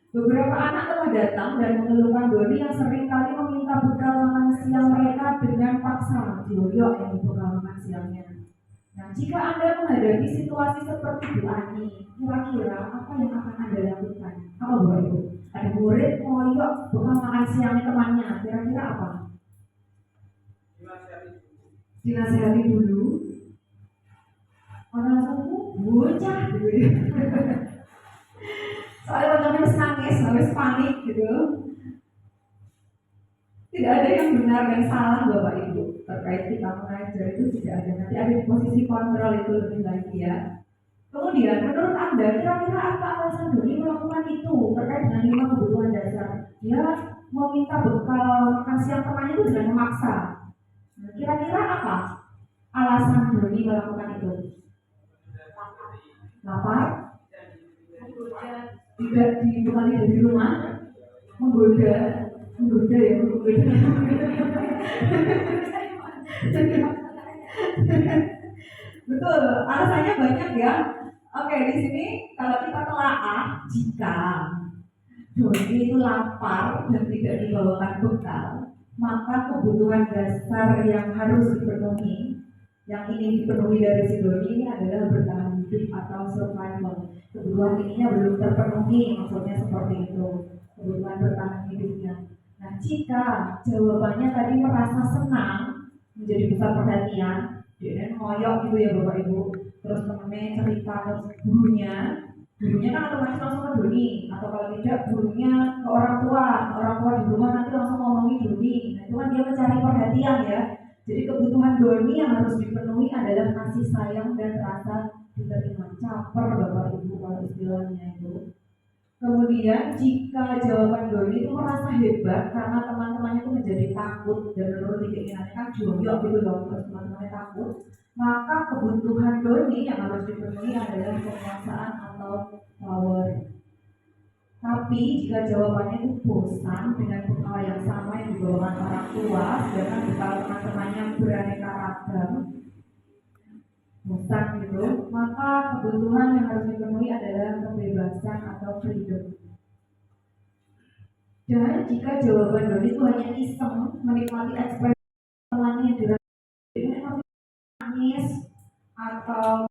Beberapa anak telah datang dan mengeluhkan Doni yang sering kali meminta bekal makan siang mereka dengan paksa. Dioyok yang bekal makan siangnya. Nah, jika Anda menghadapi situasi seperti Bu Ani, kira-kira apa yang akan Anda lakukan? Apa Bapak Ibu? Ada murid ngoyok bekal makan siangnya temannya, kira-kira apa? Dinasihati dulu. Orang langsung bocah gitu ya. Soalnya macamnya harus nangis, harus panik gitu. Tidak ada yang benar dan salah Bapak Ibu terkait kita mengajar itu, tidak ada. Nanti ada di posisi kontrol itu lebih lagi ya. Kemudian menurut Anda kira-kira apa alasan Doni melakukan itu terkait dengan 5 kebutuhan dasar? Dia meminta bekal makan siang temannya itu dengan memaksa. Nah, kira-kira apa alasan Doni melakukan itu? Lapar? Tidak dibekali dari rumah? Menggoda ya, menggoda. Betul, alasannya banyak ya. Oke, di sini kalau kita telaah, jika Doni itu lapar dan tidak dibawakan bekal, maka kebutuhan dasar yang harus dipenuhi, yang ingin dipenuhi dari si Doni ini adalah bertahan hidup atau survival. Kebutuhan ininya belum terpenuhi, maksudnya seperti itu, kebutuhan bertahan hidupnya. Nah, jika jawabannya tadi merasa senang, menjadi pusat perhatian, dia ngoyok gitu ya Bapak Ibu, terus temennya cerita ke gurunya kan otomatis langsung ke Doni, atau kalau tidak gurunya ke orang tua di rumah nanti langsung ngomongin Doni. Nah, itu kan dia mencari perhatian ya. Jadi kebutuhan Doni yang harus dipenuhi adalah kasih sayang dan rasa diterima, caper Bapak Ibu kalau istilahnya itu. Kemudian jika jawaban Doni itu merasa hebat karena teman-temannya itu menjadi takut dan menuruti keinginannya kan joyok gitu loh, terus teman-temannya takut, maka kebutuhan Doni yang harus dipenuhi adalah kekuasaan atau power. Tapi jika jawabannya itu bosan dengan bekal yang sama yang dibawakan orang tua, sedangkan bekal teman-temannya beraneka ragam, bosan gitu, maka kebutuhan yang harus dipenuhi adalah kebebasan atau freedom. Dan jika jawaban Doni itu hanya iseng menikmati ekspresi temannya yang dirasakan nangis atau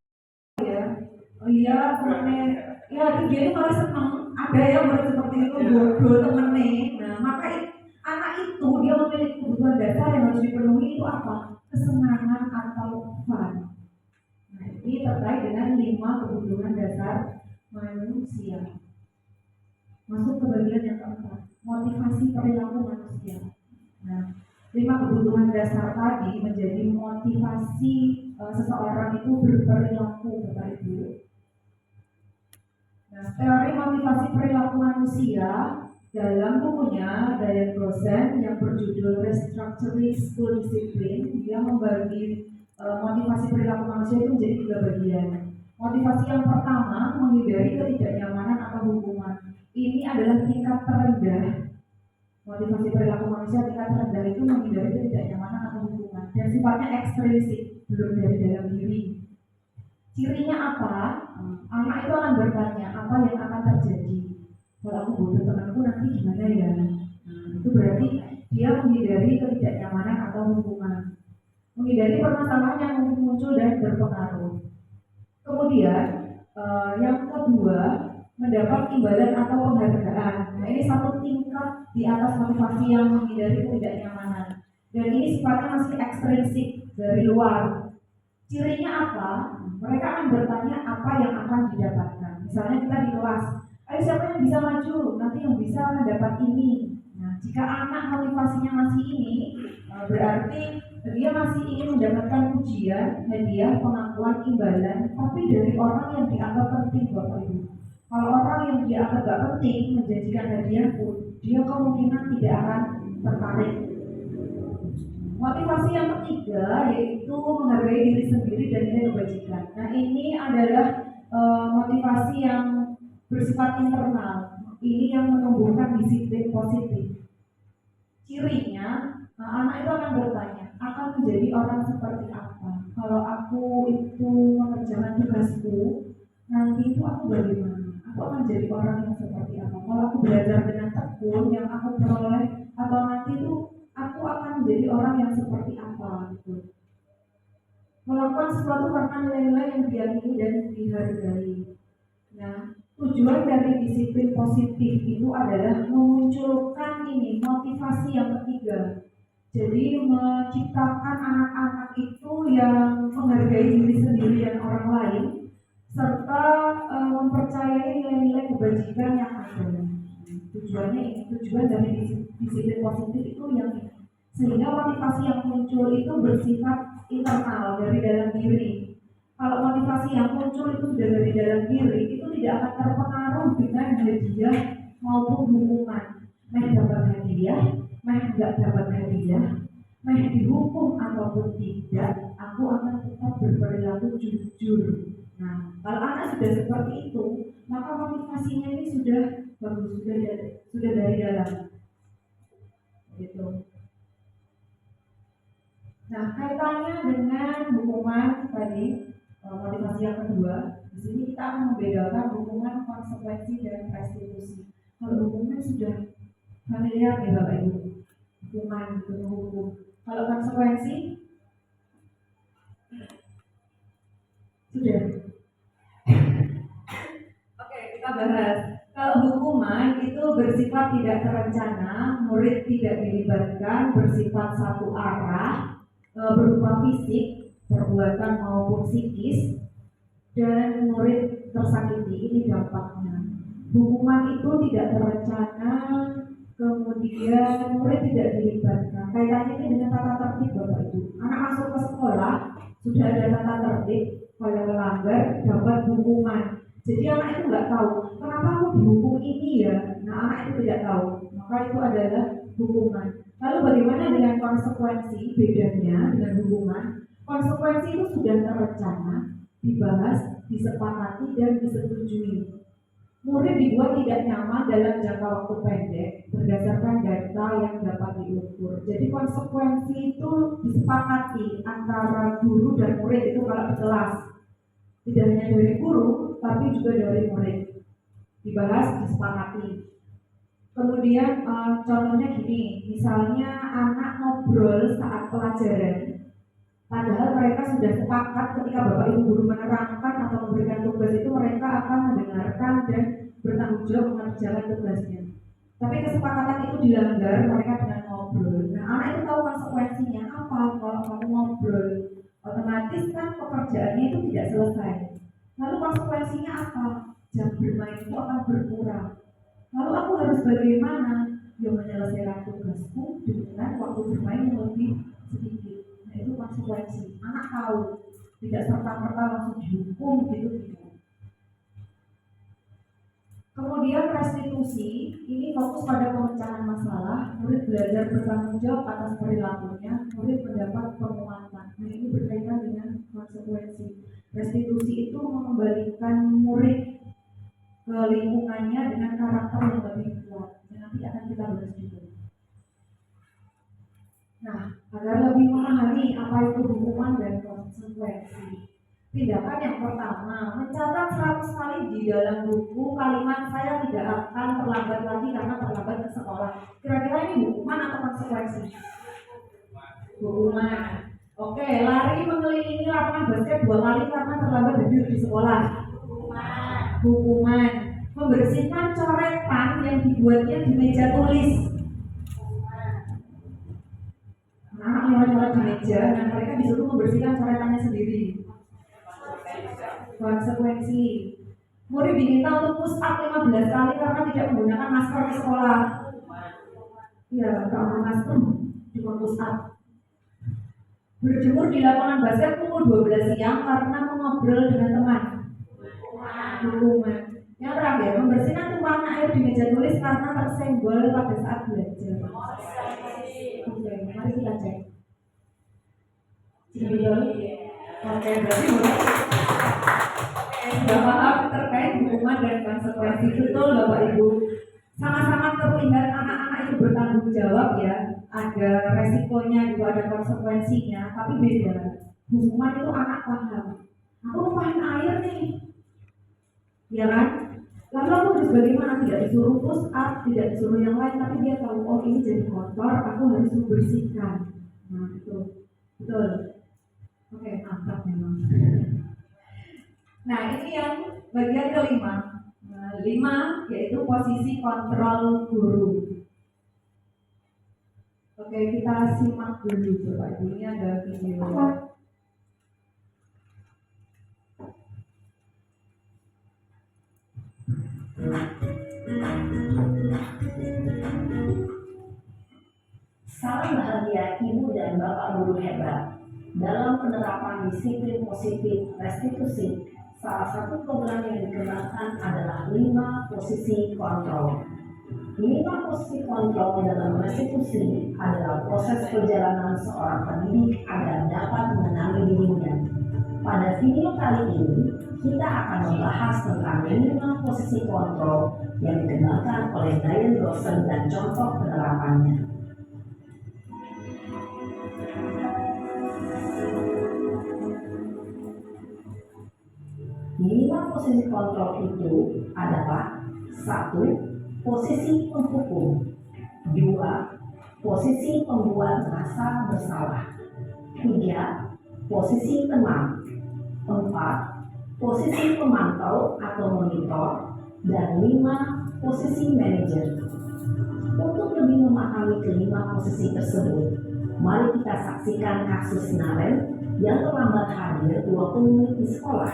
ya, iya temennya, ya dia itu malah seneng. Ada yang seperti itu bodoh temennya. Nah, maka anak itu dia memiliki kebutuhan dasar yang harus dipenuhi itu apa? Kesenangan atau fun. Nah, ini terkait dengan 5 kebutuhan dasar manusia. Masuk ke bagian yang keempat, motivasi perilaku manusia. Nah, 5 kebutuhan dasar tadi menjadi motivasi seseorang itu berperilaku, Bapak Ibu. Nah, teori motivasi perilaku manusia dalam bukunya Diane Rosen yang berjudul Restructuring School Discipline, dia membagi motivasi perilaku manusia itu menjadi 3 bagian. Motivasi yang pertama, menghindari ketidaknyamanan atau hukuman. Ini adalah tingkat terendah. Motivasi perilaku manusia tingkat terendah itu menghindari ketidaknyamanan atau hukuman dan sifatnya ekstrinsik, belum dari dalam diri. Cirinya apa? Anak itu akan bertanya apa yang akan terjadi kalau aku bodoh temanku nanti gimana ya? Itu berarti dia menghindari ketidaknyamanan atau hukuman, menghindari permasalahan yang mungkin muncul dan berpengaruh. Kemudian yang kedua, mendapat imbalan atau penghargaan. Nah, ini satu tingkat di atas motivasi yang menghindari ketidaknyamanan, dan ini sifatnya masih ekstrinsik dari luar. Cirinya apa? Mereka akan bertanya apa yang akan didapatkan. Misalnya kita di kelas, ayo siapa yang bisa maju, nanti yang bisa mendapat ini. Nah, jika anak motivasinya masih ini, berarti dia masih ingin mendapatkan pujian, hadiah, pengakuan, imbalan, tapi dari orang yang dianggap penting, Bapak Ibu. Kalau orang yang dianggap gak penting menjanjikan hadiah pun, dia kemungkinan tidak akan tertarik. Motivasi yang ketiga yaitu menghargai diri sendiri dan nilai kebajikan. Nah, ini adalah motivasi yang bersifat internal. Ini yang menumbuhkan disiplin positif. Cirinya, anak itu akan bertanya, akan menjadi orang seperti apa? Kalau aku itu mengerjakan tugasku, nanti itu aku bagaimana? Aku akan jadi orang yang seperti apa? Kalau aku belajar dengan tekun yang aku peroleh, atau nanti itu aku akan menjadi orang yang seperti apa? Gitu. Melakukan sesuatu karena nilai-nilai yang diyakini dan dihargai. Nah, tujuan dari disiplin positif itu adalah memunculkan ini motivasi yang ketiga. Jadi menciptakan anak-anak itu yang menghargai diri sendiri dan orang lain, serta mempercayai nilai-nilai kebajikan yang ada. Tujuannya ini, tujuan dari disiplin positif itu yang ini. Sehingga motivasi yang muncul itu bersifat internal dari dalam diri. Kalau motivasi yang muncul itu sudah dari dalam diri, itu tidak akan terpengaruh dengan hadiah maupun hukuman. Meh dapat hadiah, meh tidak dapat hadiah, meh dihukum ataupun tidak, aku akan tetap berperilaku jujur. Nah, kalau anak sudah seperti itu, maka motivasinya ini sudah bagus, sudah dari dalam. Gitu. Nah, kaitannya dengan hukuman tadi, motivasi yang kedua, di sini kita akan membedakan hukuman, konsekuensi, dan restitusi. Kalau hukuman sudah familiar ya Bapak Ibu, hukuman itu hukum. Kalau konsekuensi sudah. Oke, kita bahas. Kalau hukuman itu bersifat tidak terencana, murid tidak dilibatkan, bersifat satu arah, berupa fisik, perbuatan maupun psikis, dan murid tersakiti. Ini dampaknya. Hukuman itu tidak terencana, kemudian murid tidak dilibatkan. Kaitannya ini dengan tata tertib Bapak Ibu. Anak masuk ke sekolah sudah ada tata tertib, kalau melanggar dapat hukuman. Jadi anak itu nggak tahu kenapa aku dihukum ini ya. Nah, anak itu tidak tahu, maka itu adalah hukuman. Lalu bagaimana dengan konsekuensi? Bedanya dengan hukuman, konsekuensi itu sudah terencana, dibahas, disepakati, dan disetujui. Murid dibuat tidak nyaman dalam jangka waktu pendek berdasarkan data yang dapat diukur. Jadi konsekuensi itu disepakati antara guru dan murid itu kalau di kelas. Tidak hanya dari guru, tapi juga dari murid. Dibahas, disepakati. Kemudian contohnya gini, misalnya anak ngobrol saat pelajaran. Padahal mereka sudah sepakat ketika Bapak Ibu guru menerangkan atau memberikan tugas itu mereka akan mendengarkan dan bertanggung jawab mengerjakan tugasnya. Tapi kesepakatan itu dilanggar mereka dengan ngobrol. Nah, anak itu tahu konsekuensinya apa kalau kamu ngobrol. Otomatis kan pekerjaannya itu tidak selesai. Lalu konsekuensinya apa? Jam bermain itu akan berkurang. Lalu aku harus bagaimana? Ya menyelesaikan tugasku dengan waktu bermain yang lebih sedikit. Itu konsekuensi. Anak tahu, tidak serta-merta langsung dihukum gitu. Kemudian restitusi, ini fokus pada pemecahan masalah. Murid belajar bertanggung jawab atas perilakunya. Murid mendapat penguatan. Nah, ini berkaitan dengan konsekuensi. Restitusi itu mengembalikan murid ke lingkungannya dengan karakter yang lebih kuat. Dan nanti akan kita bahas juga. Nah, agar lebih memahami apa itu hukuman dan konsekuensi. Tindakan yang pertama, mencatat 100 kali di dalam buku kalimat saya tidak akan terlambat lagi karena terlambat ke sekolah. Kira-kira ini hukuman atau konsekuensi? Hukuman. Oke, lari mengelilingi lapangan basket 2 kali karena terlambat hadir di sekolah. Hukuman. Membersihkan coretan yang dibuatnya di meja tulis. Anak nyoret-nyoret di meja dan mereka disuruh membersihkan coretannya sendiri. Konsekuensi. Murid diminta untuk push up 15 kali karena tidak menggunakan masker di sekolah. Ya, kalau masker cuma push up. Berjemur di lapangan basket pukul 12 siang karena mengobrol dengan teman. Hukuman. Yang terakhir, membersihkan tumpahan air di meja tulis karena tersenggol pada saat belajar. Oke, mari kita cek. Betul. Oke, berarti boleh. Sudah paham terkait hukuman dan konsekuensi. Betul Bapak Ibu. Sama-sama terlihat anak-anak itu bertanggung jawab ya. Ada resikonya, itu ada konsekuensinya, tapi beda. Hukuman itu anak paham. Aku lupain air nih, ya kan? Lalu aku harus bagaimana? Tidak disuruh push up, tidak disuruh yang lain, tapi dia tahu, oh ini jadi kotor, aku harus membersihkan. Nah itu, betul. Oke, mantap memang. Nah ini yang bagian kelima. Nah, 5 yaitu posisi kontrol guru. Oke, kita simak dulu coba. Ini ada video. Salam bahagia Ibu dan Bapak guru hebat. Dalam penerapan disiplin positif restitusi, salah satu program yang dikembangkan adalah 5 posisi kontrol. 5 posisi kontrol dalam restitusi adalah proses perjalanan seorang pendidik agar dapat mengenali dirinya. Pada video kali ini, kita akan membahas tentang 5 posisi kontrol yang dikembangkan oleh Diane Dawson dan contoh penerapannya. 5 posisi kontrol itu adalah 1. Posisi penghukum, 2. Posisi pembuat merasa bersalah, 3. Posisi teman, 4. Posisi pemantau atau monitor, dan 5. Posisi manajer. Untuk lebih memahami kelima posisi tersebut, mari kita saksikan kasus Naren yang terlambat hadir 20 menit di sekolah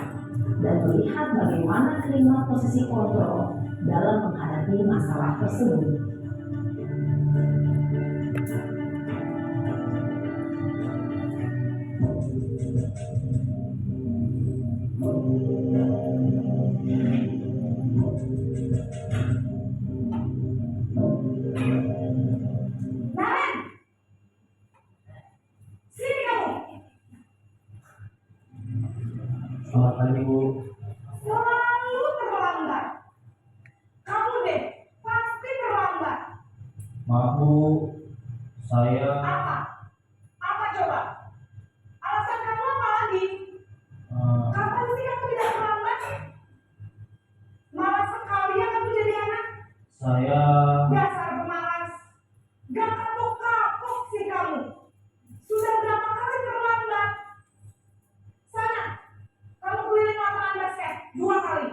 dan melihat bagaimana kelima posisi kontrol dalam menghadapi masalah tersebut. Naren, sini kamu. Selamat pagi Bu. Selalu terlambat. Kamu deh, pasti terlambat. Maaf Bu, saya Apa? Apa coba? Alasan kamu apa lagi? Kapan sih kamu tidak terlambat? Malas sekali ya kamu jadi anak. saya Dasar pemalas. Gak kapok-kapok sih kamu. Sudah berapa kali terlambat? Sana, kamu keliling lapangan basket 2 kali.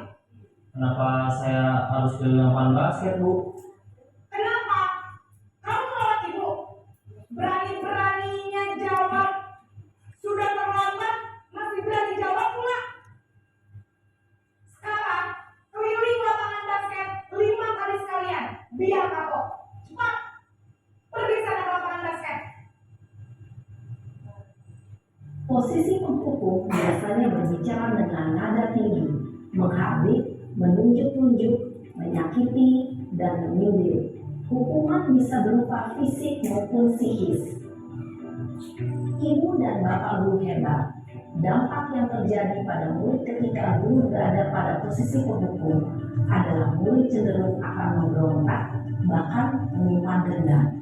kenapa saya harus keliling lapangan basket Bu? Kenapa? Kamu melawan ibu. Berani-beraninya jawab. Sudah terlambat, masih berani jawab pula. Sekarang, keliling lapangan basket 5 kali sekalian. Biar kapok. Cepat. Pergi sana ke lapangan basket. Posisi penghukum biasanya berbicara dengan nada tinggi, menghardik, menunjuk-nunjuk, menyakiti, dan menyindir. Hukuman bisa berupa fisik maupun psikis. Ibu dan Bapak guru hebat, dampak yang terjadi pada murid ketika guru berada pada posisi penghukum adalah murid cenderung akan memberontak, bahkan menyimpan dendam.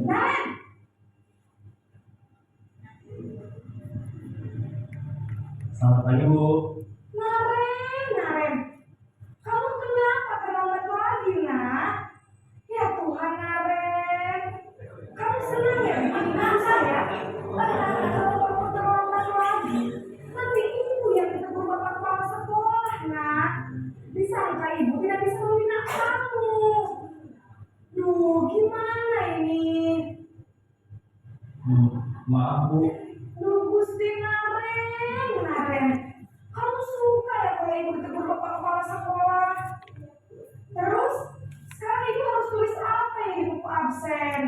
Naren, Selamat pagi Bu. Naren. Kamu kenapa terlambat lagi, nak? Ya Tuhan, Naren. Kamu senang ya bikin saya? Kalau kamu terlambat lagi, nanti ibu yang ditegur bapak kepala sekolah, nak. Disangka ibu tidak bisa membina kamu. Duh, gimana ini? Maaf Bu, Duh, Gusti Naren. Kamu suka ya kalau ibu ditegur bapak kepala sekolah? Terus, sekarang ibu harus tulis apa ini di buku absen?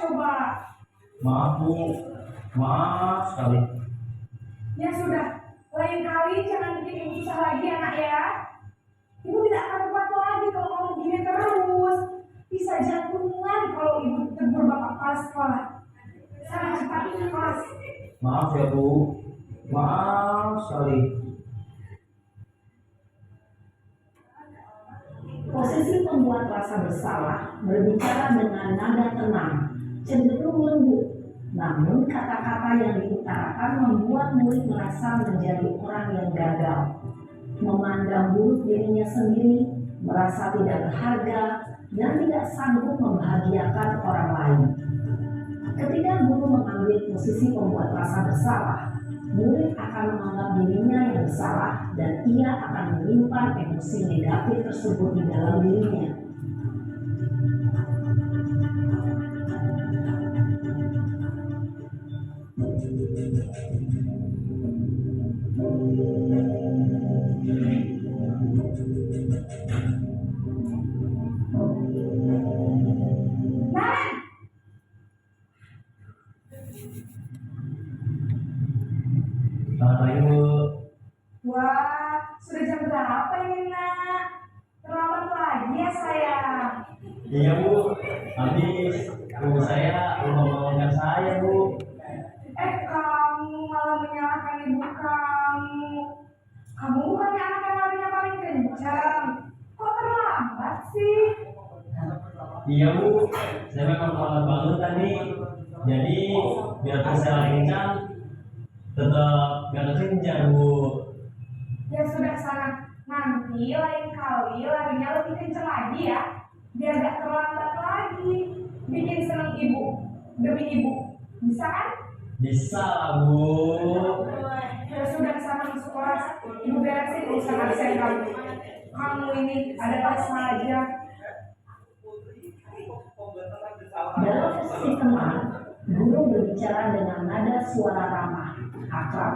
coba? Maaf Bu, maaf sekali. Ya sudah, lain kali jangan bikin ibu susah lagi anak ya. Ibu tidak akan kuat lagi kalau kamu begini terus. Bisa jantungan kalau ibu tegur bapak kepala sekolah. Sana cepat ke kelas. Maaf ya Bu, maaf sekali. Posisi pembuat rasa bersalah berbicara dengan nada tenang, cenderung lembut. Namun kata-kata yang diutarakan membuat murid merasa menjadi orang yang gagal, memandang buruk dirinya sendiri, merasa tidak berharga, dan tidak sanggup membahagiakan orang lain. Ketika guru mengambil posisi pembuat rasa bersalah, murid akan menganggap dirinya yang bersalah dan ia akan menyimpan emosi negatif tersebut di dalam dirinya. Selamat pagi Bu. Wah, sudah jam berapa ini nak? Terlambat lagi ya sayang. Iya Bu, habis ibu saya membangunkan saya Bu. Kamu malah menyalahkan ibu kamu. Kamu bukannya anak yang larinya paling kencang. Kok terlambat sih? Iya Bu, saya memang terlambat banget tadi. Jadi biarpun saya lagi kencang, tetap gak kekejar Bu. Ya sudah sana. Nanti lain kali larinya lebih kencang lagi ya. Biar gak terlambat lagi. Bikin seneng ibu. Demi ibu. Bisa kan? Bisa Bu. Ya sudah sana masuk kelas. Ibu beresin urusan absen kamu. Kamu ini ada apa saja. Dalam sesi teman, guru berbicara dengan nada suara ramah, akrab,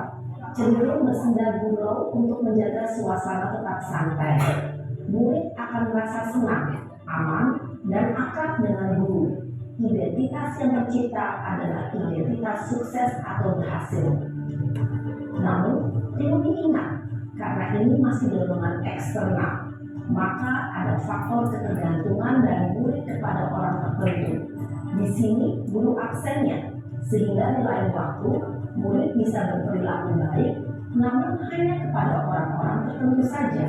cenderung bersenda gurau untuk menjaga suasana tetap santai. Murid akan merasa senang, aman, dan akrab dengan guru. Identitas yang tercipta adalah identitas sukses atau berhasil. Namun, perlu diingat, karena ini masih dorongan eksternal, maka ada faktor ketergantungan dari murid kepada orang tertentu. Di sini, guru absennya, sehingga di lain waktu, murid bisa berperilaku baik, namun hanya kepada orang-orang tertentu saja.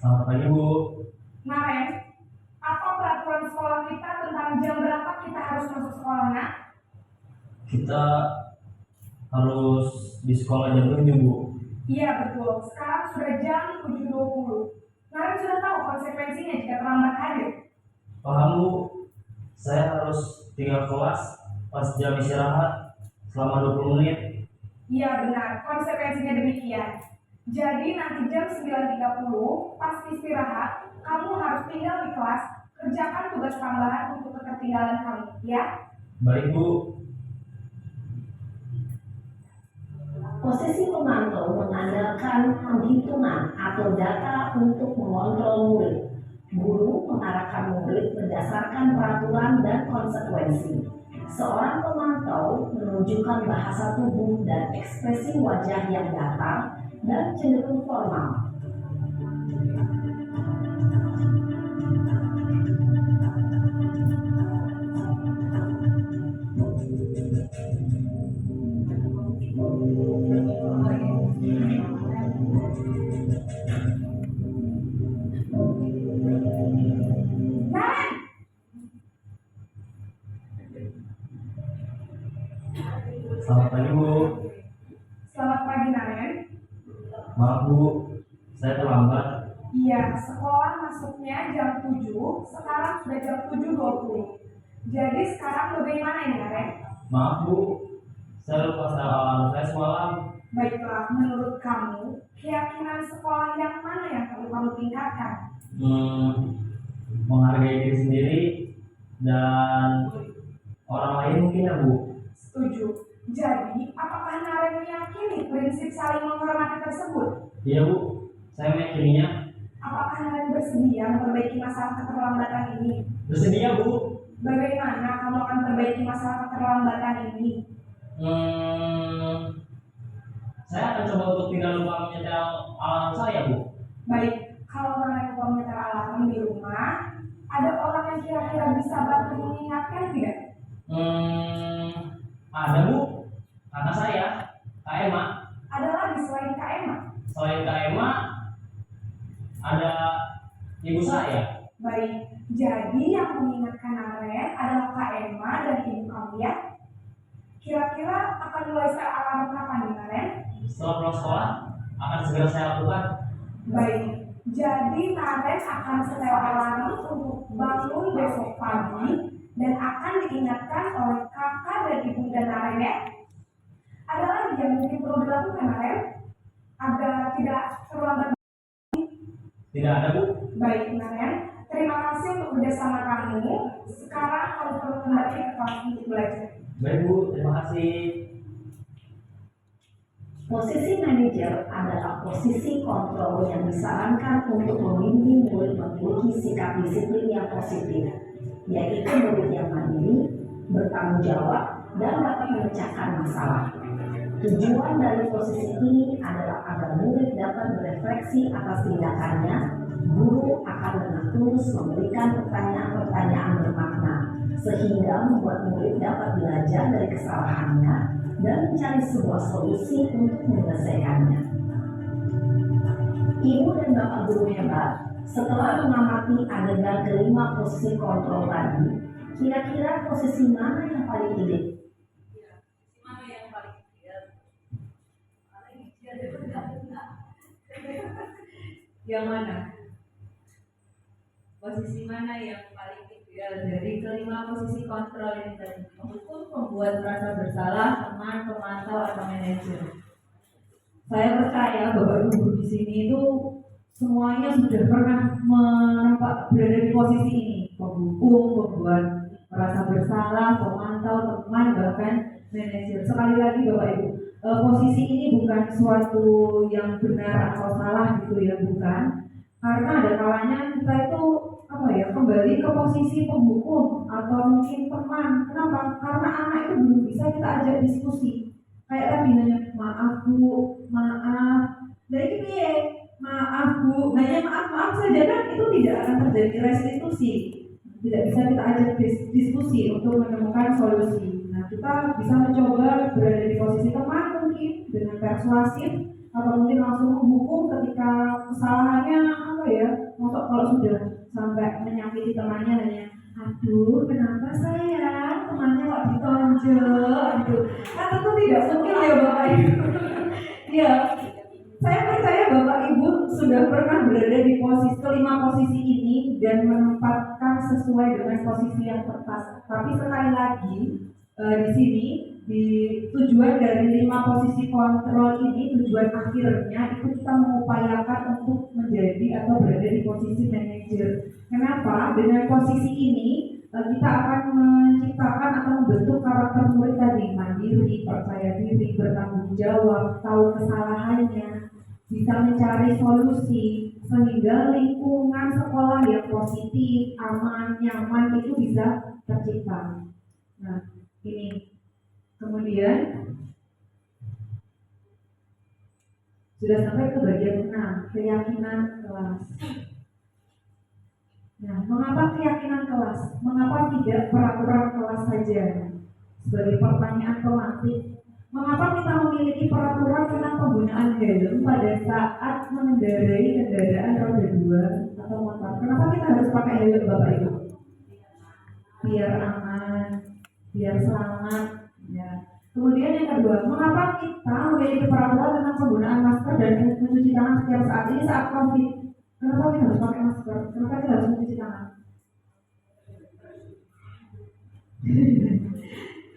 Selamat pagi Bu. Naren, apa peraturan sekolah kita tentang jam berapa kita harus masuk sekolah, nak? Kita harus di sekolah jam 7 Bu. Iya betul, sekarang sudah jam 7.20. Naren sudah tahu konsekuensinya jika terlambat hadir. Paham Bu, saya harus tinggal kelas pas jam istirahat selama 20 menit. Iya benar, konsekuensinya demikian. Jadi nanti jam 9.30 pas istirahat, kamu harus tinggal di kelas, kerjakan tugas tambahan untuk ketertinggalan kamu, ya? Baik Bu. Posisi pemantau mengandalkan penghitungan atau data untuk mengontrol murid. Guru mengarahkan murid berdasarkan peraturan dan konsekuensi. Seorang pemantau menunjukkan bahasa tubuh dan ekspresi wajah yang datar dan cenderung formal. Selamat pagi Bu. Selamat pagi Naren. Maaf Bu, saya terlambat. Iya, sekolah masuknya jam 7, sekarang sudah jam 7.20. Jadi sekarang bagaimana ini Naren? Maaf Bu, saya lupa setel alarm saya semalam. Baiklah, menurut kamu, keyakinan sekolah yang mana yang perlu kamu tingkatkan? Menghargai diri sendiri dan orang lain mungkin ya Bu. Setuju. Jadi, apakah Naren meyakini prinsip saling menghormati tersebut? Iya Bu, saya meyakininya. Apakah Naren bersedia memperbaiki masalah keterlambatan ini? Bersedia Bu. Bagaimana kamu akan memperbaiki masalah keterlambatan ini? Saya akan coba untuk tidak lupa menyetel alarm saya Bu. Baik, kalau Naren lupa menyetel alarm di rumah, ada orang yang kira-kira bisa bantu mengingatkan tidak? Ada Bu, kakak saya, Kak Emma. Ada lagi selain Kak Emma? Selain Kak Emma, ada ibu saya. Baik, jadi yang mengingatkan Naren adalah Kak Emma dan ibu kamu ya? Kira-kira akan mulai set alarm kapan nih Naren? Setelah pulang sekolah, akan segera saya lakukan. Baik, jadi Naren akan setel alarm untuk bangun besok pagi dan akan diingatkan oleh kakak dan ibunda Naren ya. Ada lagi yang mungkin perlu dilakukan Naren agar tidak terlambat? Tidak ada Bu. Baik Naren, terima kasih untuk kerjasama kamu. Sekarang kamu perlu kembali ke kelas untuk belajar. Baik Bu, terima kasih. Posisi manajer adalah posisi kontrol yang disarankan untuk membimbing murid memiliki sikap disiplin yang positif, yaitu murid yang mandiri, bertanggung jawab, dan dapat memecahkan masalah. Tujuan dari posisi ini adalah agar murid dapat berefleksi atas tindakannya. Guru akan dengan tulus memberikan pertanyaan-pertanyaan bermakna, sehingga membuat murid dapat belajar dari kesalahannya dan mencari sebuah solusi untuk menyelesaikannya. Ibu dan Bapak guru hebat, setelah mengamati adegan kelima posisi kontrol tadi, kira-kira posisi mana yang paling ide? Mana yang paling ideal? Paling ideal itu enggak. Yang mana? Posisi mana yang paling ideal dari kelima posisi kontrol ini tadi? Menghukum, pembuat merasa bersalah, teman, pemantau, atau manajer. Saya percaya Bapak Ibu di sini itu semuanya sudah pernah berada di posisi ini, penghukum, pembuat merasa bersalah, pemantau, teman, bahkan manajer. Sekali lagi Bapak Ibu, posisi ini bukan suatu yang benar atau salah gitu ya, bukan. Karena ada kalanya kita itu kembali ke posisi penghukum atau mungkin teman. Kenapa? Karena anak itu belum bisa kita ajak diskusi. Kayak tadi nanya, maaf Bu, maaf. Dari piye? Maaf Bu. Nanya maaf saja kan itu tidak akan terjadi restitusi. Tidak bisa kita ajak diskusi untuk menemukan solusi. Nah, kita bisa mencoba berada di posisi teman mungkin dengan persuasif, atau mungkin langsung menghukum ketika kesalahannya masuk kalau sudah sampai menyakiti temannya hanya aduh kenapa saya temannya kok ditonjok gitu. Kan tentu tidak mungkin ya Bapak Ibu. Ya, saya percaya Bapak Ibu sudah pernah berada di kelima posisi ini dan menempatkan sesuai dengan posisi yang tepat. Tapi sekali lagi di sini di tujuan dari 5 posisi kontrol ini, tujuan akhirnya itu kita mengupayakan untuk menjadi atau berada di posisi manajer. Kenapa? Dengan posisi ini kita akan menciptakan atau membentuk karakter murid tadi, mandiri, percaya diri, bertanggung jawab, tahu kesalahannya, bisa mencari solusi, sehingga lingkungan sekolah yang positif, aman, nyaman itu bisa tercipta. Nah, ini kemudian sudah sampai ke bagian 6, keyakinan kelas. Nah, mengapa keyakinan kelas? Mengapa tidak peraturan kelas saja? Sebagai pertanyaan pemantik, mengapa kita memiliki peraturan tentang penggunaan helm pada saat mengendarai kendaraan roda 2 atau motor? Kenapa kita harus pakai helm Bapak Ibu? Biar aman, biar selamat. Ya. Kemudian yang kedua, mengapa kita memiliki peraturan tentang penggunaan masker dan mencuci tangan setiap saat ini saat COVID? Kenapa kita harus pakai masker? Kenapa kita harus mencuci tangan?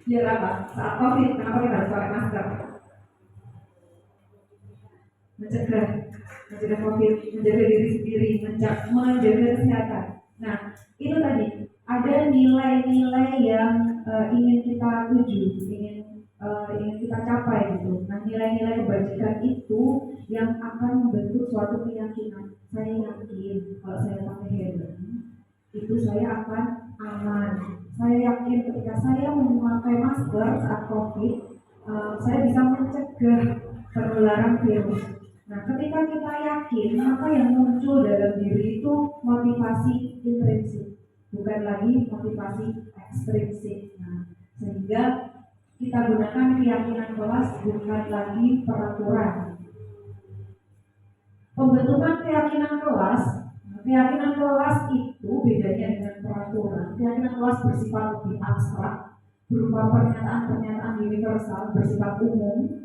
Biar apa? Saat COVID, kenapa kita harus pakai masker? mencegah COVID, menjaga diri sendiri, menjaga kesehatan. Nah, itu tadi ada nilai-nilai yang ingin kita tuju, ingin kita capai gitu. Nah, nilai-nilai kebajikan itu yang akan membentuk suatu keyakinan. Saya yakin kalau saya pakai helm itu saya akan aman. Saya yakin ketika saya memakai masker saat COVID, saya bisa mencegah penularan virus. Nah, ketika kita yakin, maka yang muncul dalam diri itu motivasi intrinsik, bukan lagi motivasi ekstrinsik. Nah, sehingga kita gunakan keyakinan kelas bukan lagi peraturan. Pembentukan keyakinan kelas itu bedanya dengan peraturan. Keyakinan kelas bersifat lebih abstrak, berupa pernyataan-pernyataan universal bersifat umum,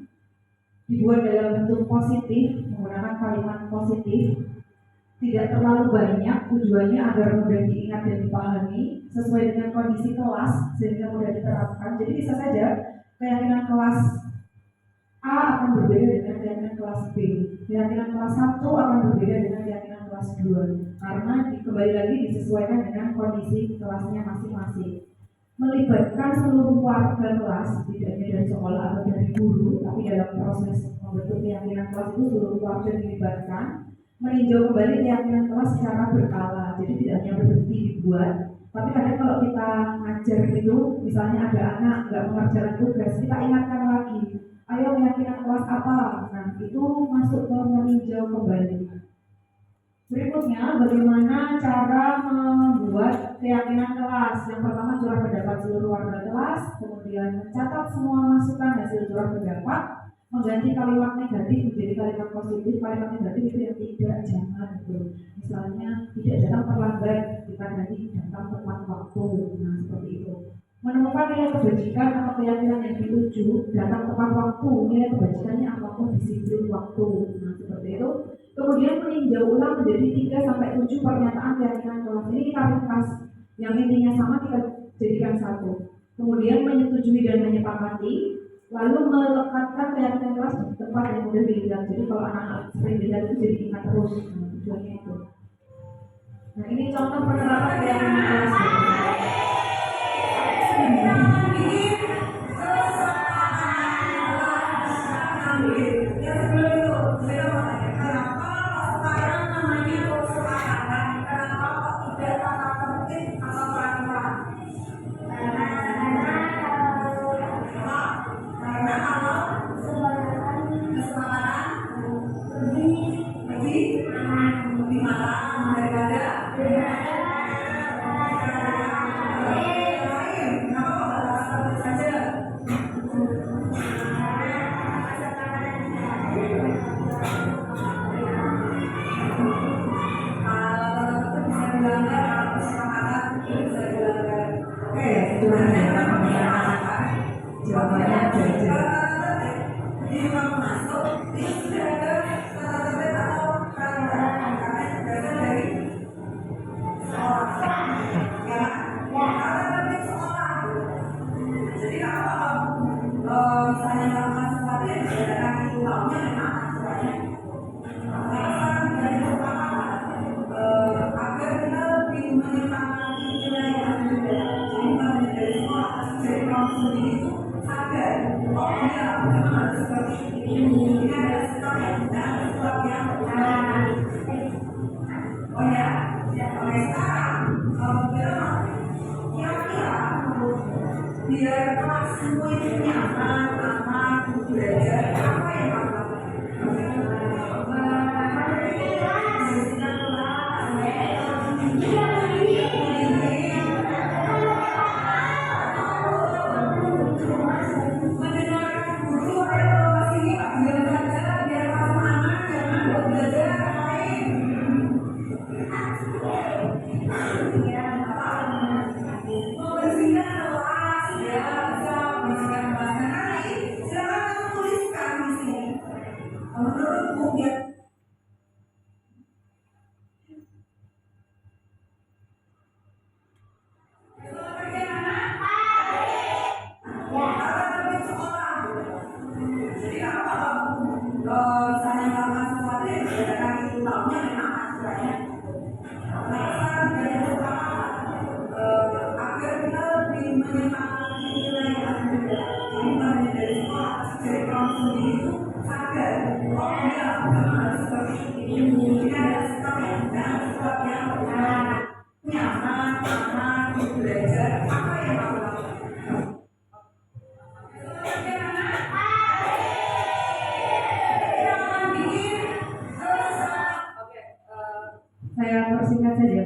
dibuat dalam bentuk positif, menggunakan kalimat positif, tidak terlalu banyak, tujuannya agar mudah diingat dan dipahami, sesuai dengan kondisi kelas, sehingga mudah diterapkan. Jadi bisa saja keyakinan kelas A akan berbeda dengan keyakinan kelas B, keyakinan kelas 1 akan berbeda dengan keyakinan kelas 2, karena kembali lagi disesuaikan dengan kondisi kelasnya masing-masing. Melibatkan seluruh warga kelas, tidak hanya dari sekolah atau dari guru, tapi dalam proses membentuk keyakinan kelas itu seluruh warga dilibatkan, meninjau kembali keyakinan kelas secara berkala. Jadi tidak hanya berhenti dibuat, tapi kadang kalau kita ngajar itu, misalnya ada anak nggak mengerjakan tugas, kita ingatkan lagi, ayo keyakinan kelas apa? Nah, itu masuk ke meninjau kembali. Berikutnya, bagaimana cara membuat keyakinan kelas? Yang pertama, curah pendapat seluruh warga kelas, kemudian mencatat semua masukan hasil curah pendapat, mengganti kalimat negatif menjadi kalimat positif. Kalimat negatif itu yang tidak, jangan gitu. Misalnya, tidak datang terlambat, kita ganti datang tepat waktu. Nah, seperti itu. Menemukan nilai kebajikan atau keyakinan yang dituju, datang tepat waktu, nilai kebajikannya apapun disiplin waktu. Nah, seperti itu. Kemudian meninjau ulang menjadi 3-7 pernyataan keyakinan kelas. Ini kita ringkas, yang intinya sama kita jadikan satu. Kemudian menyetujui dan menyepakati, lalu melekatkan keyakinan kelas di tempat yang mudah dilihat. Jadi kalau anak-anak sering dilihat itu jadi ingat terus. Nah, tujuannya itu. Nah, ini contoh penerapan keyakinan kelas. Biar kelasmu itu nyaman, aman, belajar apa yang semangat untuk belajar, apa yang kamu lakukan? Saya persingkat saja.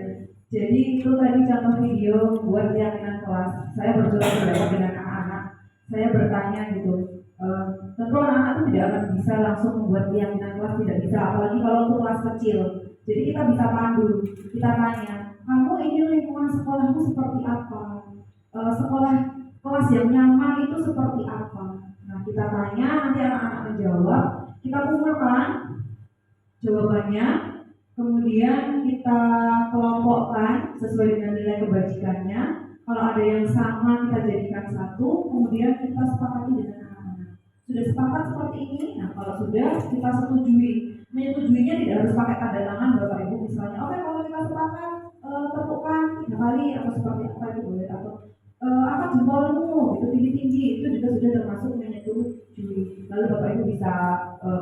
Jadi itu tadi contoh video buat keyakinan kelas. Saya berjuang berdebat dengan anak-anak. Saya bertanya gitu. Tentu anak-anak itu tidak akan bisa langsung membuat keyakinan kelas, tidak bisa. Apalagi kalau untuk kelas kecil. Jadi kita bisa pandu. Kita tanya, kamu ini lingkungan sekolahmu seperti apa? Sekolah kelas yang nyaman itu seperti apa? Nah kita tanya, nanti anak-anak menjawab. Kita kumpulkan jawabannya. Kemudian kita kelompokkan sesuai dengan nilai kebajikannya. Kalau ada yang sama kita jadikan satu, kemudian kita sepakati dengan anak-anak. Sudah sepakat seperti ini? Nah kalau sudah kita setujui. Menyetujuinya tidak harus pakai tanda tangan Bapak Ibu misalnya. Oke kalau kita sepakat tepukkan 3 kali atau seperti apa itu boleh, atau angkat jempolmu itu tinggi-tinggi, itu juga sudah termasuk menyetujui. Lalu Bapak Ibu bisa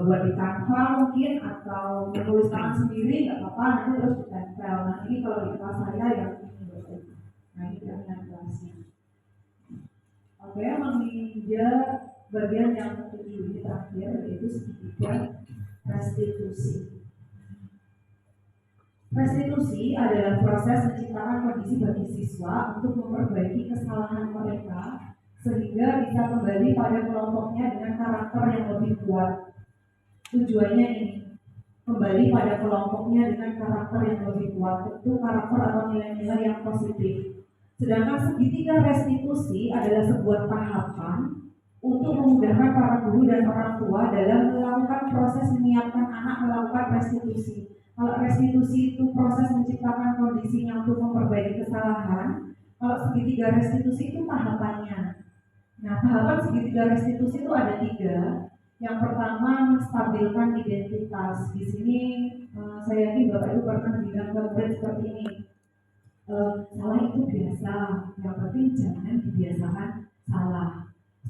buat di Canva mungkin atau menulis tangan sendiri, nggak apa-apa, nanti terus ditempel. Nah ini kalau di kelas saya yang ini, nah ini dengan kelasnya. Oke, menginjak bagian yang ketujuh terakhir yaitu segitiga restitusi. Restitusi adalah proses menciptakan kondisi bagi siswa untuk memperbaiki kesalahan mereka sehingga bisa kembali pada kelompoknya dengan karakter yang lebih kuat. Tujuannya ini, kembali pada kelompoknya dengan karakter yang lebih kuat, tentu karakter atau nilai-nilai yang positif. Sedangkan segitiga restitusi adalah sebuah tahapan untuk memudahkan para guru dan orang tua dalam melakukan proses menyiapkan anak melakukan restitusi. Kalau restitusi itu proses menciptakan kondisinya untuk memperbaiki kesalahan, kalau segitiga restitusi itu tahapannya. Nah, tahapan segitiga restitusi itu ada 3. Yang pertama, menstabilkan identitas. Di sini saya yakin Bapak Ibu pernah bilang ke murid seperti ini. Salah itu biasa, yang penting jangan dibiasakan salah.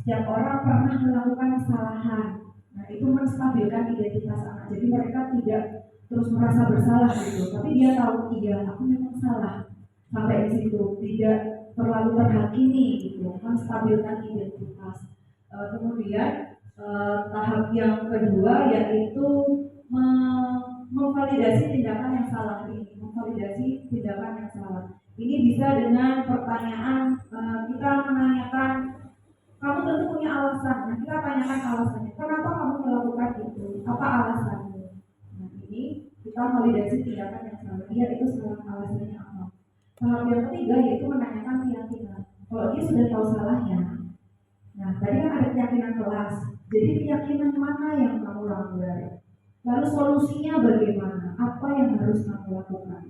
Setiap orang pernah melakukan kesalahan. Nah, itu menstabilkan identitas anak. Jadi mereka tidak terus merasa bersalah gitu, tapi dia tahu iya aku memang salah. Sampai di situ tidak terlalu terhakimi gitu, menstabilkan identitas. Kemudian tahap yang kedua yaitu memvalidasi tindakan yang salah ini, memvalidasi tindakan yang salah. Ini bisa dengan pertanyaan, kita menanyakan, kamu tentu punya alasan. Nah, kita tanyakan alasannya. Kenapa kamu melakukan itu? Apa alasannya? Nah, ini kita validasi tindakan yang salah. Iya, itu salah, alasannya apa? Tahap yang ketiga yaitu menanyakan keyakinan. Kalau dia sudah tahu salahnya, nah tadi kan ada keyakinan kelas. Jadi keyakinan mana yang kamu langgar? Lalu solusinya bagaimana? Apa yang harus kamu lakukan?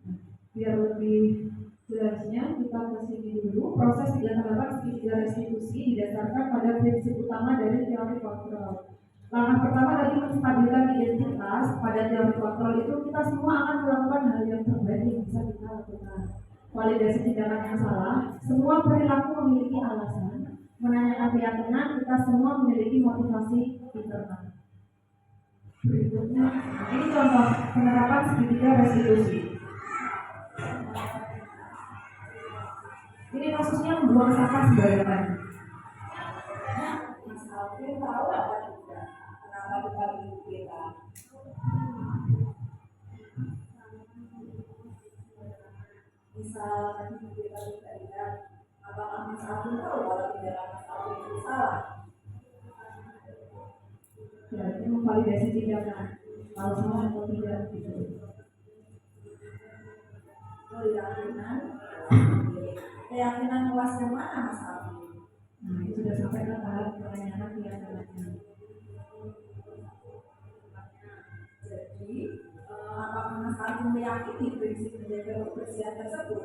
Nah, biar lebih jelasnya kita ke sini dulu. Proses 3 tahapan segitiga restitusi didasarkan pada prinsip utama dari teori kontrol. Langkah pertama tadi menstabilkan identitas. Pada teori kontrol itu kita semua akan melakukan hal yang terbaik yang bisa kita lakukan. Validasi tindakan yang salah. Semua perilaku memiliki alasan. Menanyakan keyakinan, kita semua memiliki motivasi internal. Berikutnya, ini contoh penerapan segitiga restitusi. Ini kasusnya membuang sampah sembarangan. Misalnya tahu apa tidak? Kenapa kita ibu kita? Misal tadi kita tidak lihat, apakah Mas Abdul tahu kalau tindakan Mas Abdul itu salah? Ya, ini memvalidasi tindakan. Kalau salah atau tidak gitu. Keyakinan kelas yang mana Mas Abdul? Nah, itu sudah sampai ke tahap pertanyaan keyakinannya. Jadi, apakah Mas Abdul meyakini prinsip menjaga kebersihan tersebut?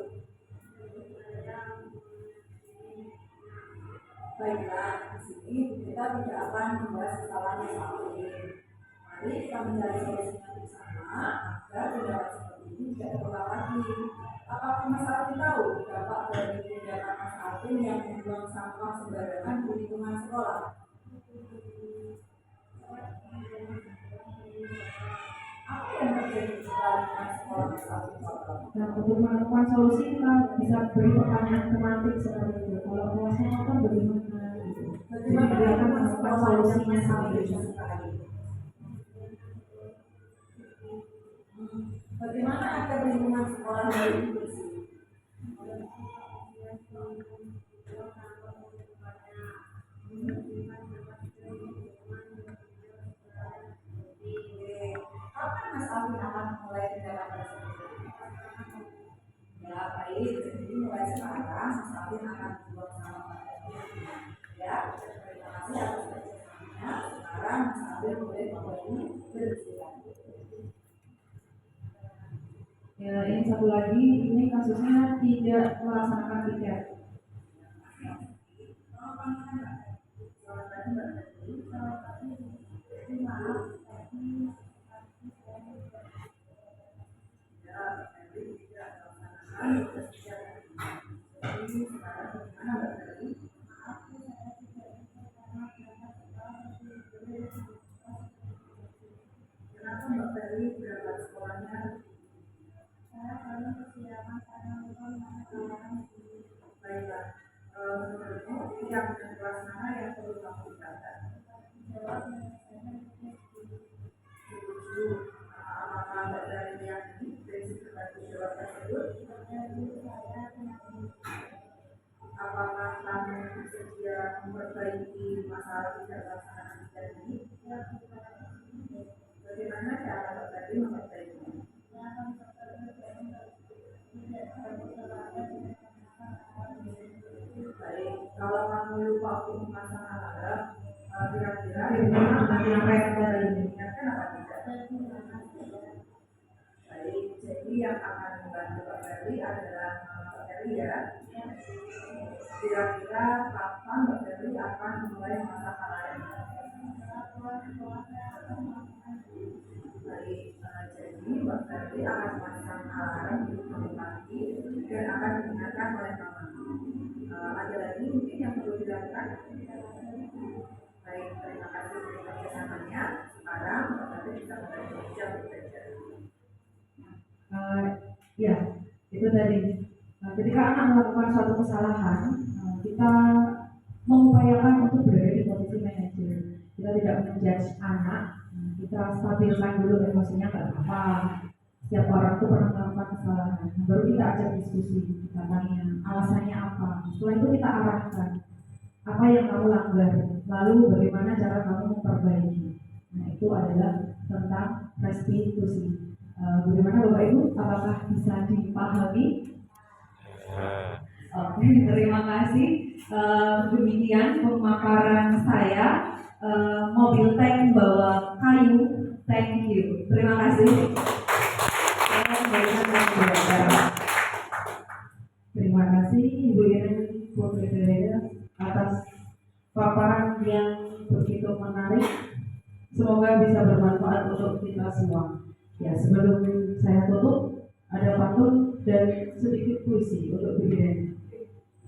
Baiklah, di sini kita tidak akan membahas kesalahan yang sama. Mari kita mencari solusinya bersama agar tindakan seperti ini tidak terulang lagi. Apakah Mas Abdul tahu dampak dari tindakan Mas Abdul yang membuang sampah sembarangan di lingkungan sekolah? Apa yang terjadi setelah lingkungan sekolah Mas Abdul kotor? Nah, untuk menemukan solusi kita bisa beri pertanyaan tematik seperti itu. Kalau luasnya motor bagaimana gitu. Jadi dia akan menemukan solusinya sendiri. Bagaimana agar lingkungan sekolah lebih bersih? Kapan Mas Alvin akan mulai tindakan tersebut? Ya baik, jadi mulai sekarang Mas Alvin akan membuat sama ya. Terima kasih atas kerjasamanya. Sekarang Mas Alvin boleh memberi berisikan. Ya, ini satu lagi, ini kasusnya tidak melaksanakan tiket. Kenapa Mbak Ferry berangkat sekolahnya? Baiklah, menurutmu yang kelas mana yang perlu kamu tingkatkan? Setuju. Apakah Mbak Ferry meyakini prinsip berbagi jawab tersebut? Apakah kamu bersedia memperbaiki masalah tidak terlaksana tiga ini? Bagaimana cara Mbak Ferry memperbaikinya? Baik, kalau kamu lupa untuk memasang alarm, kira-kira yang mengingatkan apa tidak? Baik, jadi yang akan membantu Mbak Ferry adalah Mbak Ferry ya. Kira-kira kapan Mbak Ferry akan memulai memasang alarm? Baik, jadi Mbak Ferry akan memasang alarm di bangun pagi dan akan diingatkan oleh mama. Ada lagi mungkin yang perlu dilakukan? Baik, terima kasih untuk kerjasamanya. Sekarang Mbak Ferry bisa mulai bekerja. Ya, itu tadi. Ketika anak melakukan suatu kesalahan, kita mengupayakan untuk berada di posisi manajer. Kita tidak menjudge anak, kita stabilkan dulu emosinya, nggak apa-apa. Setiap orang itu pernah melakukan kesalahan. Baru kita ajak diskusi, kita tanya alasannya apa. Setelah itu kita arahkan apa yang kamu langgar, lalu bagaimana cara kamu memperbaiki. Nah, itu adalah tentang restitusi. Bagaimana Bapak Ibu, apakah bisa dipahami? Oke, terima kasih. Demikian pemaparan saya. Mobil tank bawa kayu. Thank you. Terima kasih. Terima kasih Ibu Iren Putri atas paparan yang begitu menarik. Semoga bisa bermanfaat untuk kita semua. Ya, sebelum saya tutup, ada pantun dan sedikit puisi untuk Bu Iren.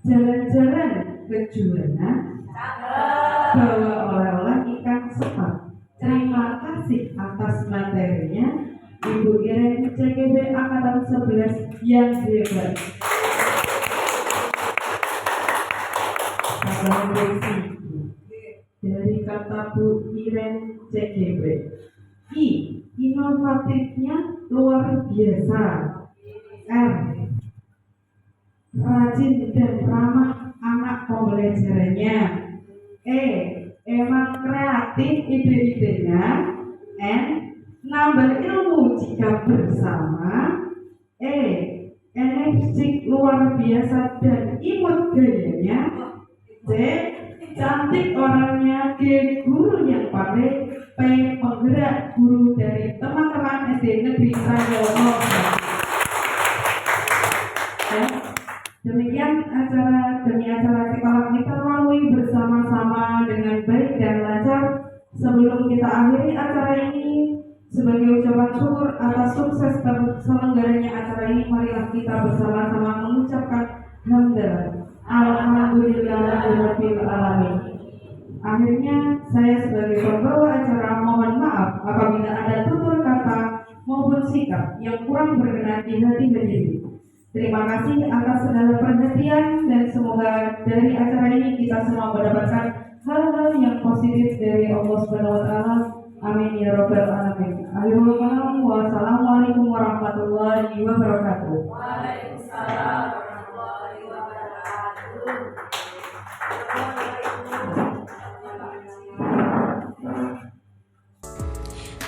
Jalan-jalan ke Juwana, bawa oleh-oleh ikan sepat. Terima kasih atas materinya, Ibu Iren CGB Angkatan 11 yang hebat. Dari kata Bu Iren CGB, inovatifnya luar biasa. R, rajin dan ramah anak pembelajarannya. E, emang kreatif ide-idenya. N, nambah ilmu jika bersama. E, energik luar biasa dan imut gayanya. C, cantik orangnya. G, guru yang pandai. P, penggerak guru dari teman-teman SD Negeri Sanjono. Demikian demi acara kita lalui bersama-sama dengan baik dan lancar. Sebelum kita akhiri acara ini, sebagai ucapan syukur atas sukses terselenggaranya acara ini, marilah kita bersama-sama mengucapkan hamdalah. Alhamdulillahirabbil alamin. Akhirnya saya sebagai pembawa acara mohon maaf apabila ada tutur kata maupun sikap yang kurang berkenan di hati hadirin. terima kasih atas segala perhatian dan semoga dari acara ini kita semua mendapatkan hal-hal yang positif dari Allah Subhanahu wa taala. Amin ya rabbal alamin. Akhirul kalam, wassalamualaikum warahmatullahi wabarakatuh. Waalaikumsalam warahmatullahi wabarakatuh.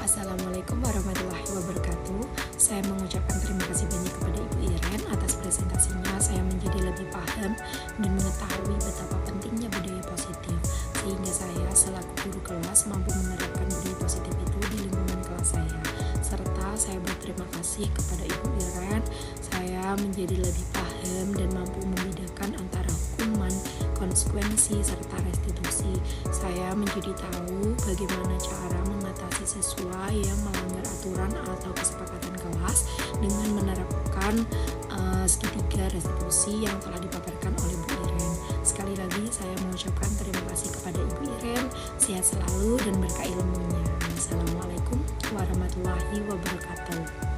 Assalamualaikum warahmatullahi wabarakatuh. Saya mengucapkan terima kasih banyak kepada Ibu Iren atas presentasinya. Saya menjadi lebih paham dan mengetahui betapa pentingnya budaya positif, sehingga saya selaku guru kelas mampu menerapkan budaya positif itu di lingkungan kelas saya. Serta saya berterima kasih kepada Ibu Iren, saya menjadi lebih paham dan mampu membedakan antara hukuman, konsekuensi, serta restitusi. Saya menjadi tahu bagaimana cara mengatasi siswa yang melanggar aturan atau kesepakatan kelas dengan menerapkan segitiga restitusi yang telah dipaparkan oleh Bu Iren. Sekali lagi saya mengucapkan terima kasih kepada Ibu Iren, sehat selalu dan berkah ilmunya. Assalamualaikum warahmatullahi wabarakatuh.